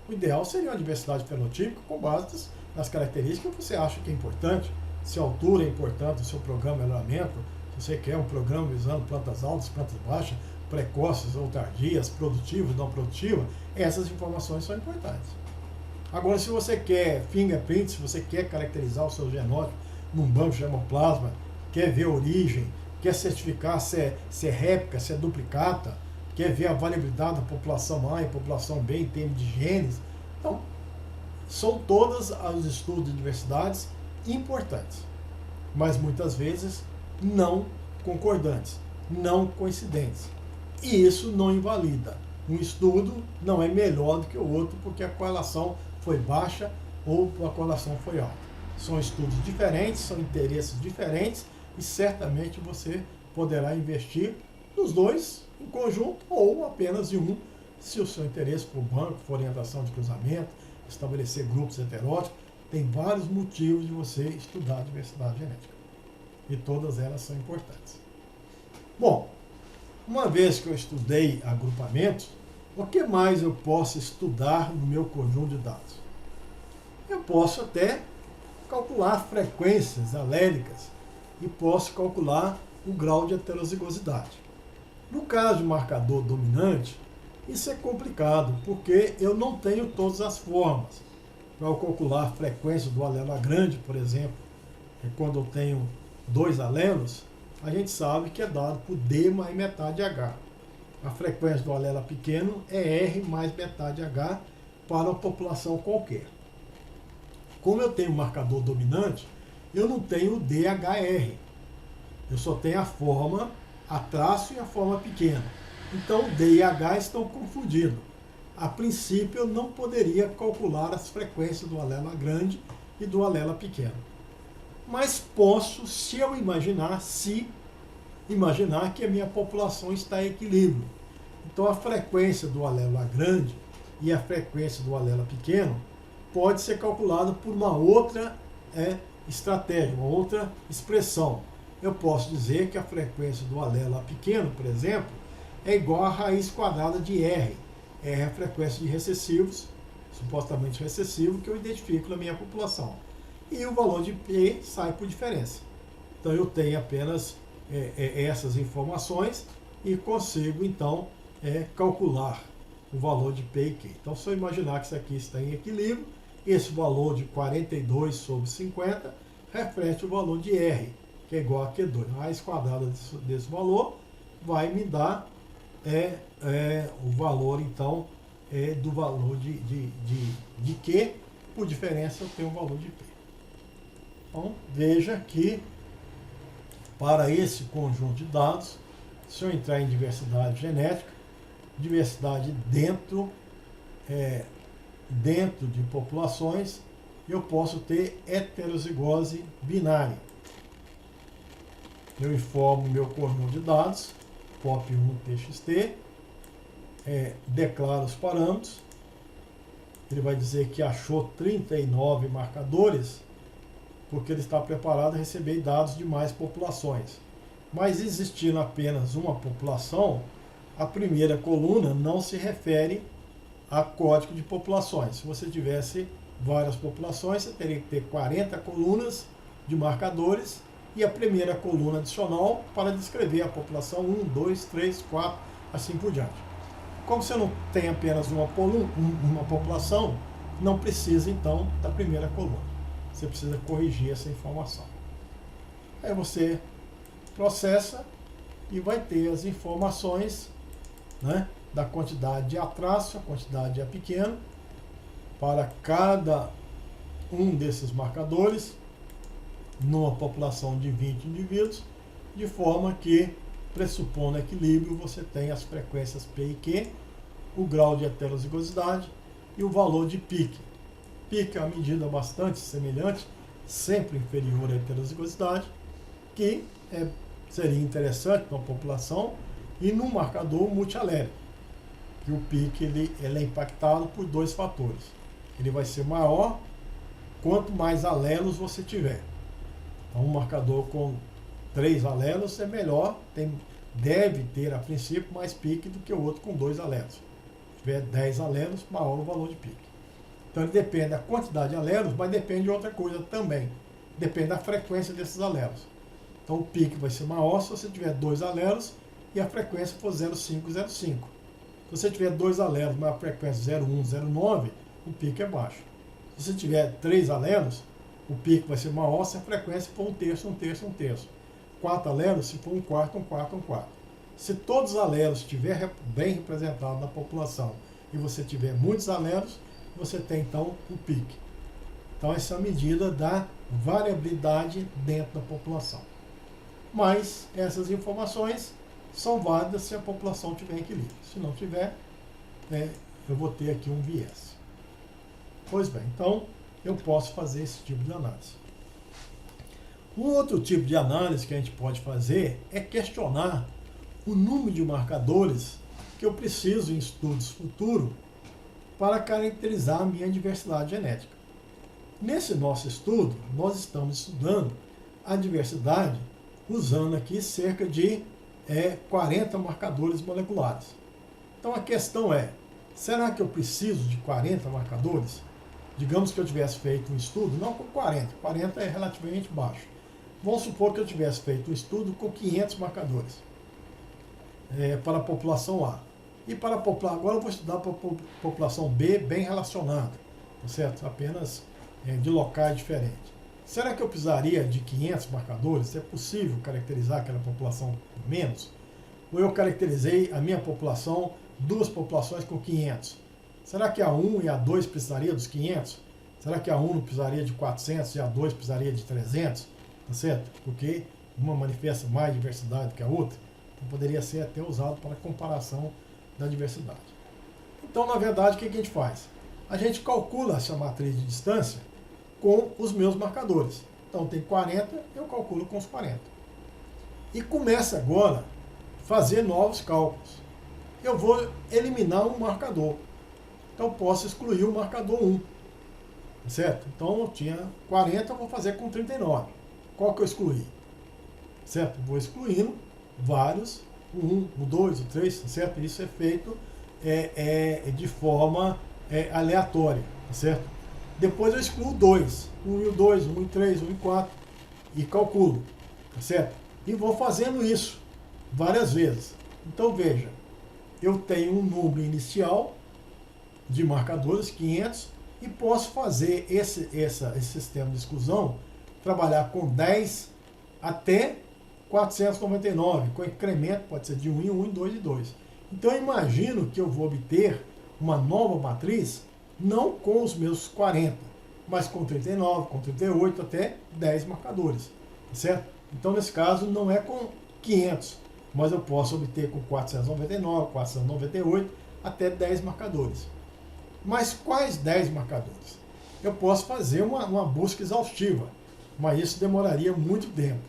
O ideal seria uma diversidade fenotípica com base nas características que você acha que é importante. Se a altura é importante, o seu programa de melhoramento, se você quer um programa visando plantas altas, plantas baixas, precoces ou tardias, produtivas, não produtivas, essas informações são importantes. Agora, se você quer fingerprint, se você quer caracterizar o seu genótipo num banco de hemoplasma, quer ver a origem, quer certificar se é réplica, se é duplicata, quer ver a variabilidade da população A e população B em termos de genes, então, são todos os estudos de diversidades importantes, mas muitas vezes não concordantes, não coincidentes. E isso não invalida. Um estudo não é melhor do que o outro porque a correlação foi baixa ou a correlação foi alta. São estudos diferentes, são interesses diferentes e certamente você poderá investir nos dois em conjunto ou apenas em um, se o seu interesse por banco, for orientação de cruzamento, estabelecer grupos heterótipos. Tem vários motivos de você estudar a diversidade genética. E todas elas são importantes. Bom, uma vez que eu estudei agrupamentos, o que mais eu posso estudar no meu conjunto de dados? Eu posso até calcular frequências alélicas e posso calcular o grau de heterozigosidade. No caso de marcador dominante, isso é complicado, porque eu não tenho todas as formas. Para eu calcular a frequência do alelo grande, por exemplo, quando eu tenho 2 alelos, a gente sabe que é dado por D mais metade H. A frequência do alelo pequeno é R mais metade H para uma população qualquer. Como eu tenho marcador dominante, eu não tenho DHR. Eu só tenho a forma A traço e a forma pequena. Então D e H estão confundidos. A princípio, eu não poderia calcular as frequências do alelo grande e do alelo pequeno. Mas posso, se imaginar que a minha população está em equilíbrio. Então, a frequência do alelo grande e a frequência do alelo pequeno pode ser calculada por uma outra estratégia, uma outra expressão. Eu posso dizer que a frequência do alelo pequeno, por exemplo, é igual à raiz quadrada de R. R é a frequência de recessivos, supostamente recessivo, que eu identifico na minha população. E o valor de P sai por diferença. Então eu tenho apenas essas informações e consigo então calcular o valor de P e Q. Então se eu imaginar que isso aqui está em equilíbrio, esse valor de 42 sobre 50 reflete o valor de R. que é igual a Q2. A raiz quadrada desse valor vai me dar o valor, então, do valor de Q, por diferença eu tenho o valor de P. Então, veja que para esse conjunto de dados, se eu entrar em diversidade genética, diversidade dentro de populações, eu posso ter heterozigose binária. Eu informo meu conjunto de dados, POP1TXT, declaro os parâmetros, ele vai dizer que achou 39 marcadores, porque ele está preparado a receber dados de mais populações. Mas existindo apenas uma população, a primeira coluna não se refere a código de populações. Se você tivesse várias populações, você teria que ter 40 colunas de marcadores e a primeira coluna adicional para descrever a população 1, 2, 3, 4, assim por diante. Como você não tem apenas uma população, não precisa então da primeira coluna. Você precisa corrigir essa informação. Aí você processa e vai ter as informações, né, da quantidade de A traço, a quantidade de A pequeno, para cada um desses marcadores, numa população de 20 indivíduos, de forma que, pressupondo equilíbrio, você tem as frequências P e Q, o grau de heterozigosidade e o valor de pique. Pique é uma medida bastante semelhante, sempre inferior à heterozigosidade, que seria interessante para a população e no marcador multialérico, que o pique ele é impactado por dois fatores. Ele vai ser maior quanto mais alelos você tiver. Então, um marcador com 3 alelos é melhor, deve ter a princípio mais pique do que o outro com 2 alelos. Se tiver 10 alelos, maior o valor de pique. Então ele depende da quantidade de alelos, mas depende de outra coisa também. Depende da frequência desses alelos. Então o pique vai ser maior se você tiver 2 alelos e a frequência for 0,5, 0,5. Se você tiver 2 alelos, mas a frequência 0,1, 0,9, o pique é baixo. Se você tiver 3 alelos, o pique vai ser maior se a frequência for 1/3, 1/3, 1/3. 4 alelos, se for 1/4, 1/4, 1/4. Se todos os alelos estiverem bem representados na população e você tiver muitos alelos, você tem então o pique. Então essa é a medida da variabilidade dentro da população. Mas essas informações são válidas se a população tiver equilíbrio. Se não tiver, eu vou ter aqui um viés. Pois bem, então eu posso fazer esse tipo de análise. Um outro tipo de análise que a gente pode fazer é questionar o número de marcadores que eu preciso em estudos futuros para caracterizar a minha diversidade genética. Nesse nosso estudo, nós estamos estudando a diversidade usando aqui cerca de 40 marcadores moleculares. Então a questão é, será que eu preciso de 40 marcadores? Digamos que eu tivesse feito um estudo, não com 40, 40 é relativamente baixo. Vamos supor que eu tivesse feito um estudo com 500 marcadores para a população A. E para a população, agora eu vou estudar para a população B bem relacionada, tá certo? Apenas de locais diferentes. Será que eu precisaria de 500 marcadores? É possível caracterizar aquela população com menos? Ou eu caracterizei a minha população, 2 populações com 500? Será que a 1 e a 2 precisaria dos 500? Será que a 1 não precisaria de 400 e a 2 precisaria de 300? Tá certo? Porque uma manifesta mais diversidade que a outra. Então poderia ser até usado para comparação da diversidade. Então, na verdade, o que a gente faz? A gente calcula essa matriz de distância com os meus marcadores. Então, tem 40, eu calculo com os 40. E começa agora a fazer novos cálculos. Eu vou eliminar um marcador. Então, posso excluir o marcador 1. Certo? Então, eu tinha 40, eu vou fazer com 39. Qual que eu excluí? Certo? Vou excluindo vários, o 1, o 2, o 3, certo? Isso é feito de forma aleatória, certo? Depois eu excluo 2, 1 e o 2, 1 e 3, 1 e 4, e calculo, certo? E vou fazendo isso várias vezes. Então veja, eu tenho um número inicial de marcadores, 500, e posso fazer esse sistema de exclusão, trabalhar com 10 até 499, com incremento pode ser de 1 em 1, em 2 em 2. Então eu imagino que eu vou obter uma nova matriz, não com os meus 40, mas com 39, com 38, até 10 marcadores, certo? Então nesse caso não é com 500, mas eu posso obter com 499, 498, até 10 marcadores. Mas quais 10 marcadores? Eu posso fazer uma busca exaustiva, mas isso demoraria muito tempo.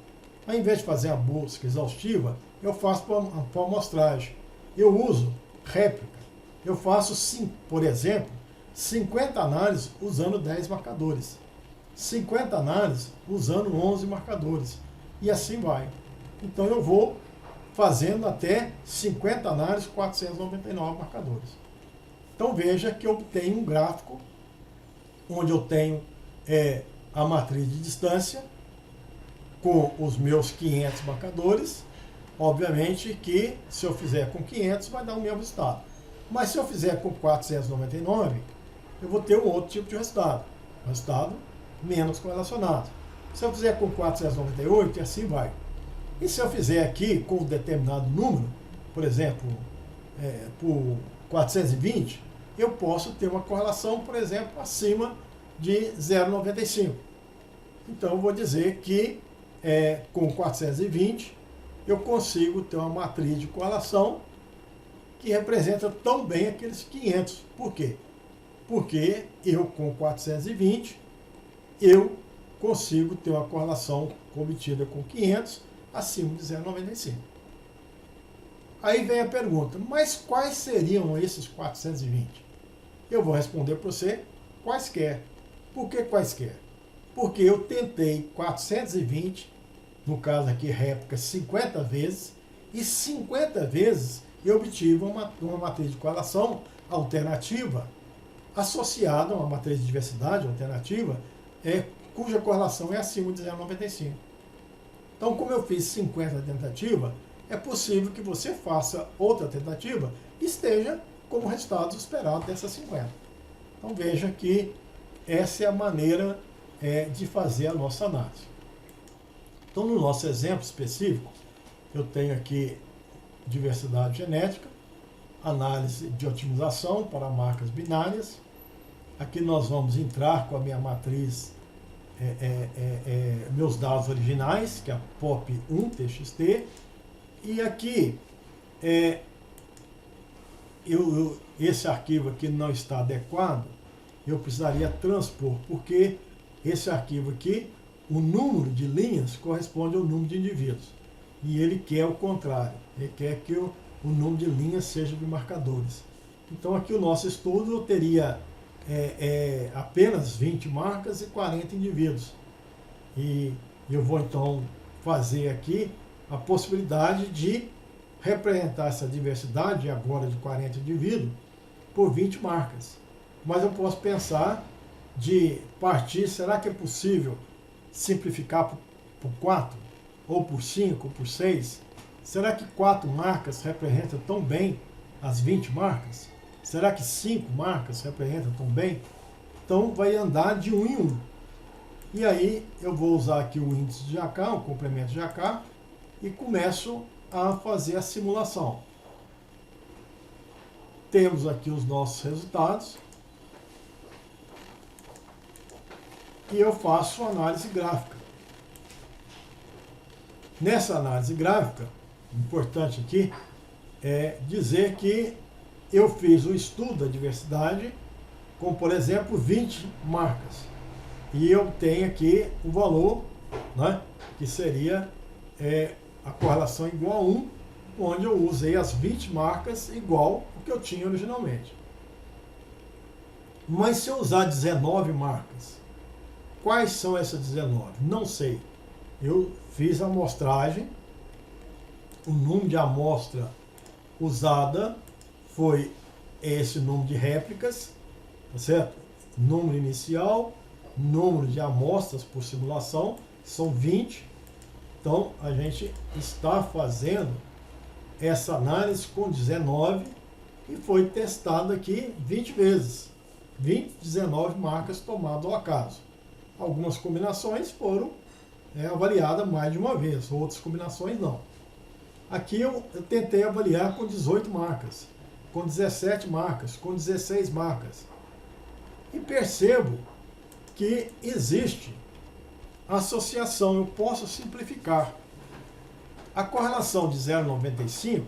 Ao invés de fazer a busca exaustiva, eu faço por amostragem. Eu uso réplica. Eu faço, sim, por exemplo, 50 análises usando 10 marcadores. 50 análises usando 11 marcadores. E assim vai. Então eu vou fazendo até 50 análises, 499 marcadores. Então veja que eu tenho um gráfico onde eu tenho a matriz de distância com os meus 500 marcadores. Obviamente que se eu fizer com 500 vai dar o mesmo resultado. Mas se eu fizer com 499, eu vou ter um outro tipo de resultado. Resultado menos correlacionado. Se eu fizer com 498, e assim vai. E se eu fizer aqui com um determinado número, por exemplo, por 420, eu posso ter uma correlação, por exemplo, acima de 0,95. Então eu vou dizer que com 420 eu consigo ter uma matriz de correlação que representa tão bem aqueles 500. Por quê? Porque eu com 420 eu consigo ter uma correlação obtida com 500 acima de 0,95. Aí vem a pergunta, mas quais seriam esses 420? Eu vou responder para você, quaisquer. Por que quaisquer? Porque eu tentei 420, no caso aqui réplica, 50 vezes, e 50 vezes eu obtive uma matriz de correlação alternativa associada a uma matriz de diversidade alternativa, cuja correlação é acima de 0,95. Então, como eu fiz 50 tentativas, é possível que você faça outra tentativa e esteja como resultado esperado dessas 50. Então, veja que essa é a maneira de fazer a nossa análise. Então, no nosso exemplo específico, eu tenho aqui diversidade genética, análise de otimização para marcas binárias. Aqui nós vamos entrar com a minha matriz, meus dados originais, que é a POP1TXT, e aqui esse arquivo aqui não está adequado, eu precisaria transpor, porque esse arquivo aqui, o número de linhas corresponde ao número de indivíduos, e ele quer o contrário, ele quer que o número de linhas seja de marcadores. Então aqui o nosso estudo eu teria apenas 20 marcas e 40 indivíduos. E eu vou então fazer aqui a possibilidade de representar essa diversidade, agora de 40 indivíduos, por 20 marcas. Mas eu posso pensar de partir, será que é possível simplificar por 4? Ou por 5, ou por 6? Será que 4 marcas representam tão bem as 20 marcas? Será que 5 marcas representam tão bem? Então vai andar de 1 em 1. E aí eu vou usar aqui o índice de AK, o complemento de AK, e começo a fazer a simulação. Temos aqui os nossos resultados. E eu faço análise gráfica. Nessa análise gráfica, importante aqui é dizer que eu fiz o estudo da diversidade com, por exemplo, 20 marcas. E eu tenho aqui o valor, né, que seria a correlação igual a 1, onde eu usei as 20 marcas igual ao que eu tinha originalmente. Mas se eu usar 19 marcas, quais são essas 19? Não sei. Eu fiz a amostragem, o número de amostra usada foi esse número de réplicas, tá certo? Número inicial, número de amostras por simulação, são 20. Então, a gente está fazendo essa análise com 19 e foi testado aqui 20 vezes. 19 marcas tomadas ao acaso. Algumas combinações foram é avaliada mais de uma vez, outras combinações não. Aqui eu tentei avaliar com 18 marcas, com 17 marcas, com 16 marcas. E percebo que existe associação, eu posso simplificar. A correlação de 0,95,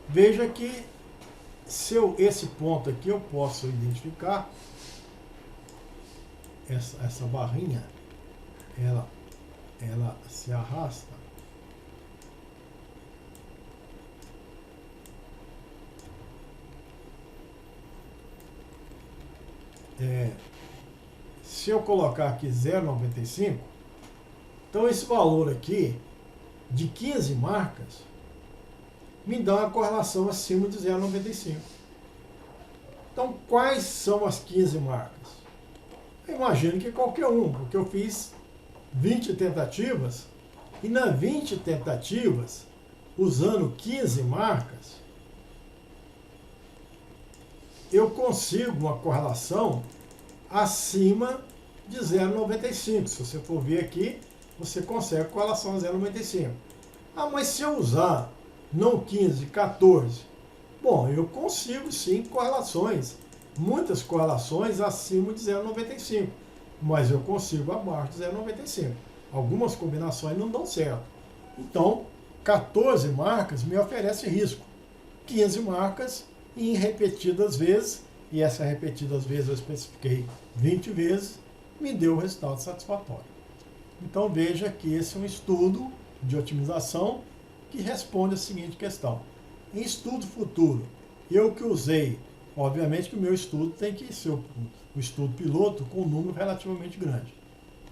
veja que se esse ponto aqui eu posso identificar, essa barrinha, ela se arrasta. Se eu colocar aqui 0,95, então esse valor aqui, de 15 marcas, me dá uma correlação acima de 0,95. Então, quais são as 15 marcas? Eu imagino que qualquer um, porque eu fiz 20 tentativas, e nas 20 tentativas, usando 15 marcas, eu consigo uma correlação acima de 0,95. Se você for ver aqui, você consegue correlação a 0,95. Ah, mas se eu usar não 15, 14, bom, eu consigo sim correlações, muitas correlações acima de 0,95, mas eu consigo abaixo de 0,95. Algumas combinações não dão certo. Então, 14 marcas me oferece risco. 15 marcas em repetidas vezes, e essa repetidas vezes eu especifiquei 20 vezes, me deu o resultado satisfatório. Então veja que esse é um estudo de otimização que responde a seguinte questão. Em estudo futuro, eu que usei, obviamente que o meu estudo tem que ser o estudo piloto com um número relativamente grande,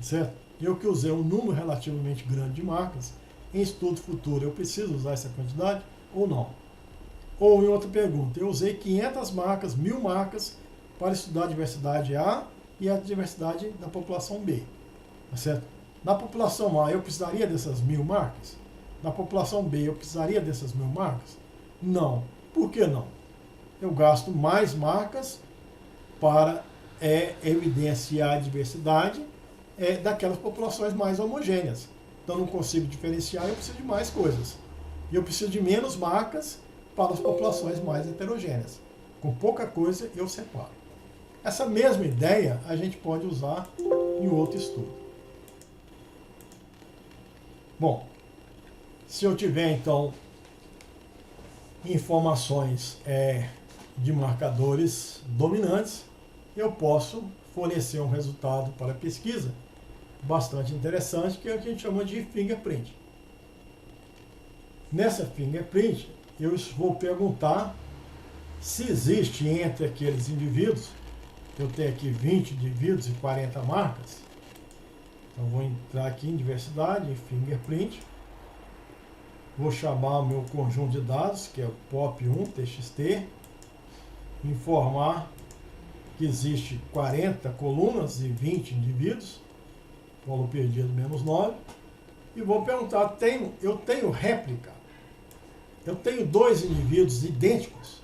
certo? Eu que usei um número relativamente grande de marcas, em estudo futuro eu preciso usar essa quantidade ou não? Ou em outra pergunta, eu usei 500 marcas, 1000 marcas para estudar a diversidade A e a diversidade da população B, tá certo? Na população A eu precisaria dessas 1000 marcas? Na população B eu precisaria dessas 1000 marcas? Não. Por que não? Eu gasto mais marcas para evidenciar a diversidade daquelas populações mais homogêneas. Então não consigo diferenciar, eu preciso de mais coisas. E eu preciso de menos marcas para as populações mais heterogêneas. Com pouca coisa eu separo. Essa mesma ideia a gente pode usar em outro estudo. Bom, se eu tiver então informações de marcadores dominantes, eu posso fornecer um resultado para a pesquisa bastante interessante, que é o que a gente chama de fingerprint. Nessa fingerprint, eu vou perguntar se existe entre aqueles indivíduos, eu tenho aqui 20 indivíduos e 40 marcas, então vou entrar aqui em diversidade, em fingerprint, vou chamar o meu conjunto de dados, que é o POP1 TXT, informar que existe 40 colunas e 20 indivíduos, valor perdido menos 9, e vou perguntar, eu tenho réplica? Eu tenho dois indivíduos idênticos?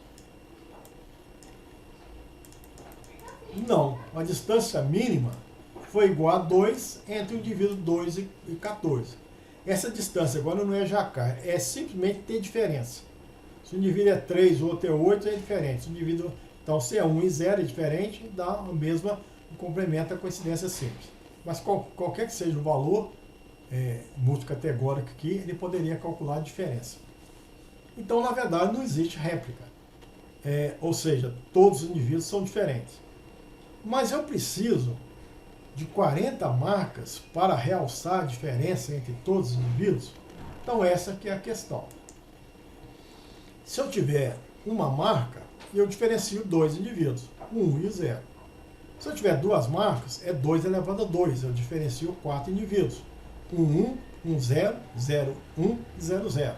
Não. A distância mínima foi igual a 2 entre o indivíduo 2 e 14. Essa distância agora não é jacar, é simplesmente ter diferença. Se o indivíduo é 3, o outro é 8, é diferente. Se o indivíduo, então, se é 1 e 0 é diferente, dá a mesma, complementa a coincidência simples. Mas qualquer que seja o valor multicategórico aqui, ele poderia calcular a diferença. Então, na verdade, não existe réplica. Ou seja, todos os indivíduos são diferentes. Mas eu preciso de 40 marcas para realçar a diferença entre todos os indivíduos? Então, essa que é a questão. Se eu tiver uma marca, eu diferencio dois indivíduos, 1 e 0. Se eu tiver duas marcas, é 2 elevado a 2, eu diferencio 4 indivíduos, 1, 1, 0, 0, 1, 0, 0.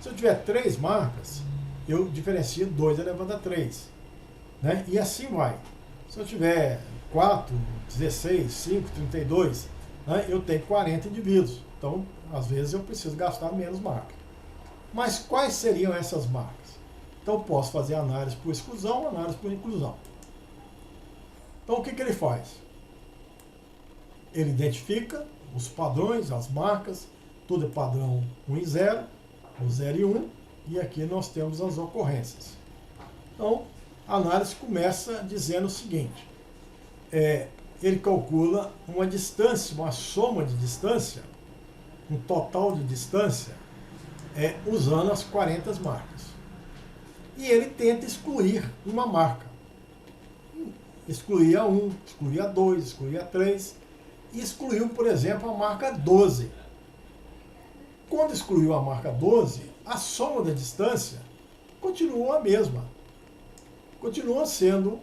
Se eu tiver 3 marcas, eu diferencio 2 elevado a 3. Né? E assim vai. Se eu tiver 4, 16, 5, 32, né, eu tenho 40 indivíduos. Então, às vezes, eu preciso gastar menos marcas. Mas quais seriam essas marcas? Então, eu posso fazer análise por exclusão, análise por inclusão. Então, o que ele faz? Ele identifica os padrões, as marcas, tudo é padrão 1 e 0, o 0 e 1, e aqui nós temos as ocorrências. Então, a análise começa dizendo o seguinte, ele calcula uma distância, uma soma de distância, um total de distância, usando as 40 marcas. E ele tenta excluir uma marca. Excluir a 1, excluir a 2, excluir a 3, e excluiu, por exemplo, a marca 12. Quando excluiu a marca 12, a soma da distância continua a mesma. Continua sendo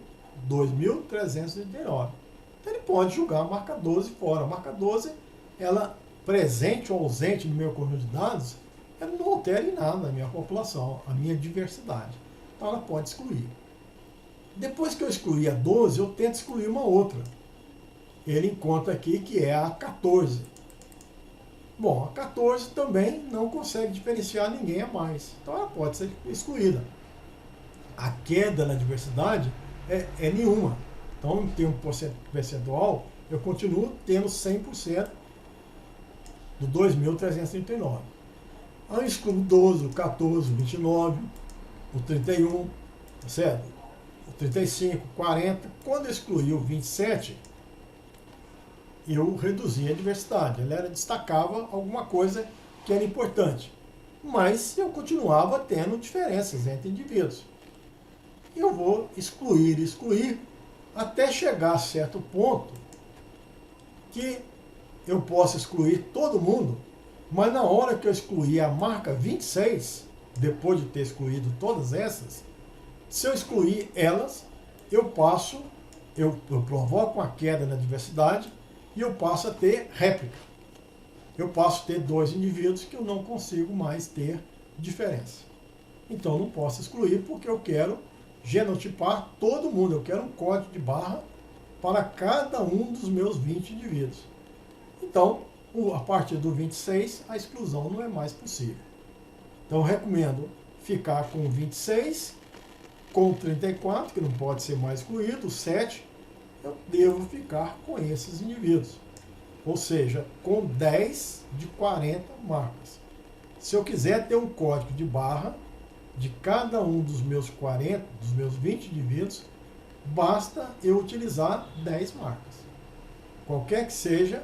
2.339. Então ele pode jogar a marca 12 fora. A marca 12, ela presente ou ausente no meu conjunto de dados, ela não altera em nada a minha população, a minha diversidade. Então ela pode excluir. Depois que eu excluir a 12, eu tento excluir uma outra. Ele encontra aqui que é a 14. Bom, a 14 também não consegue diferenciar ninguém a mais. Então ela pode ser excluída. A queda na diversidade é nenhuma. Então, em termos percentual, eu continuo tendo 100% do 2.339. Aí eu excluo o 12, o 14, o 29, o 31, tá certo? O 35, 40. Quando eu excluí o 27, eu reduzia a diversidade. Ela destacava alguma coisa que era importante. Mas eu continuava tendo diferenças entre indivíduos. Eu vou excluir, até chegar a certo ponto que eu possa excluir todo mundo, mas na hora que eu excluir a marca 26, depois de ter excluído todas essas, se eu excluir elas, eu provoco uma queda na diversidade e eu passo a ter réplica. Eu passo a ter dois indivíduos que eu não consigo mais ter diferença. Então eu não posso excluir porque eu quero genotipar todo mundo. Eu quero um código de barra para cada um dos meus 20 indivíduos. Então, a partir do 26, a exclusão não é mais possível. Então eu recomendo ficar com 26, com 34, que não pode ser mais excluído, 7, eu devo ficar com esses indivíduos. Ou seja, com 10 de 40 marcas. Se eu quiser ter um código de barra de cada um dos meus 40, dos meus 20 indivíduos, basta eu utilizar 10 marcas. Qualquer que seja,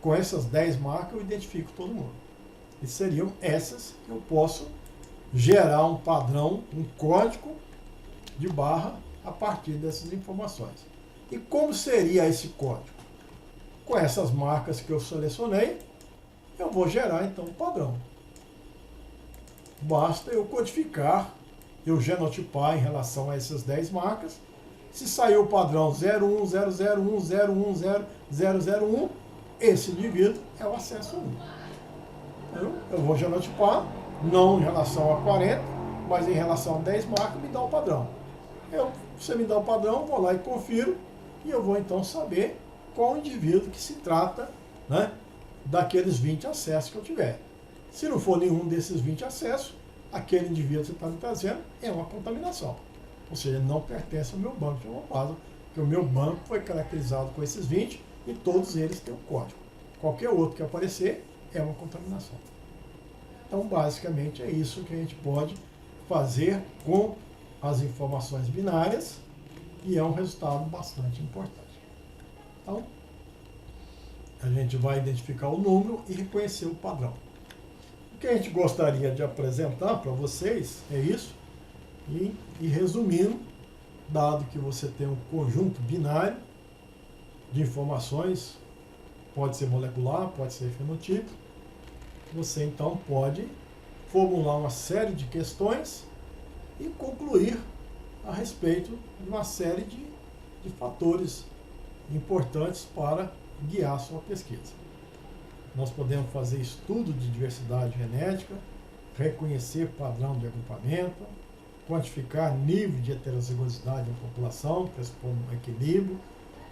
com essas 10 marcas eu identifico todo mundo. E seriam essas que eu posso gerar um padrão, um código de barra a partir dessas informações. E como seria esse código? Com essas marcas que eu selecionei, eu vou gerar então um padrão. Basta eu codificar, eu genotipar em relação a essas 10 marcas. Se saiu o padrão 01001010001, esse indivíduo é o acesso 1. Então, eu vou genotipar, não em relação a 40, mas em relação a 10 marcas, me dá o padrão. Você me dá o padrão, vou lá e confiro, e eu vou então saber qual indivíduo que se trata, né, daqueles 20 acessos que eu tiver. Se não for nenhum desses 20 acessos, aquele indivíduo que você está me trazendo é uma contaminação. Ou seja, não pertence ao meu banco de homoplasma, porque o meu banco foi caracterizado com esses 20 e todos eles têm um código. Qualquer outro que aparecer é uma contaminação. Então, basicamente, é isso que a gente pode fazer com as informações binárias e é um resultado bastante importante. Então, a gente vai identificar o número e reconhecer o padrão. O que a gente gostaria de apresentar para vocês é isso. E resumindo, dado que você tem um conjunto binário de informações, pode ser molecular, pode ser fenotípico, você então pode formular uma série de questões e concluir a respeito de uma série de fatores importantes para guiar a sua pesquisa. Nós podemos fazer estudo de diversidade genética, reconhecer padrão de agrupamento, quantificar nível de heterozigosidade da população, pressupondo um equilíbrio.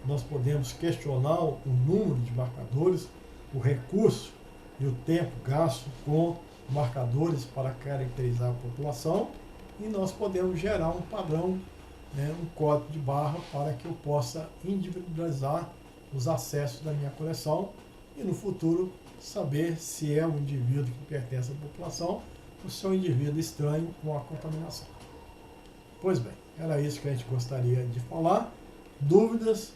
Nós podemos questionar o número de marcadores, o recurso e o tempo gasto com marcadores para caracterizar a população, e nós podemos gerar um padrão, um código de barra para que eu possa individualizar os acessos da minha coleção e no futuro saber se é um indivíduo que pertence à população ou se é um indivíduo estranho com a contaminação. Pois bem, era isso que a gente gostaria de falar. Dúvidas,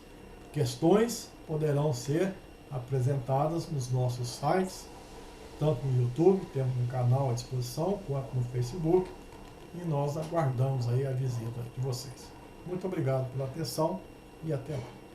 questões poderão ser apresentadas nos nossos sites, tanto no YouTube, temos um canal à disposição, quanto no Facebook, e nós aguardamos aí a visita de vocês. Muito obrigado pela atenção e até lá.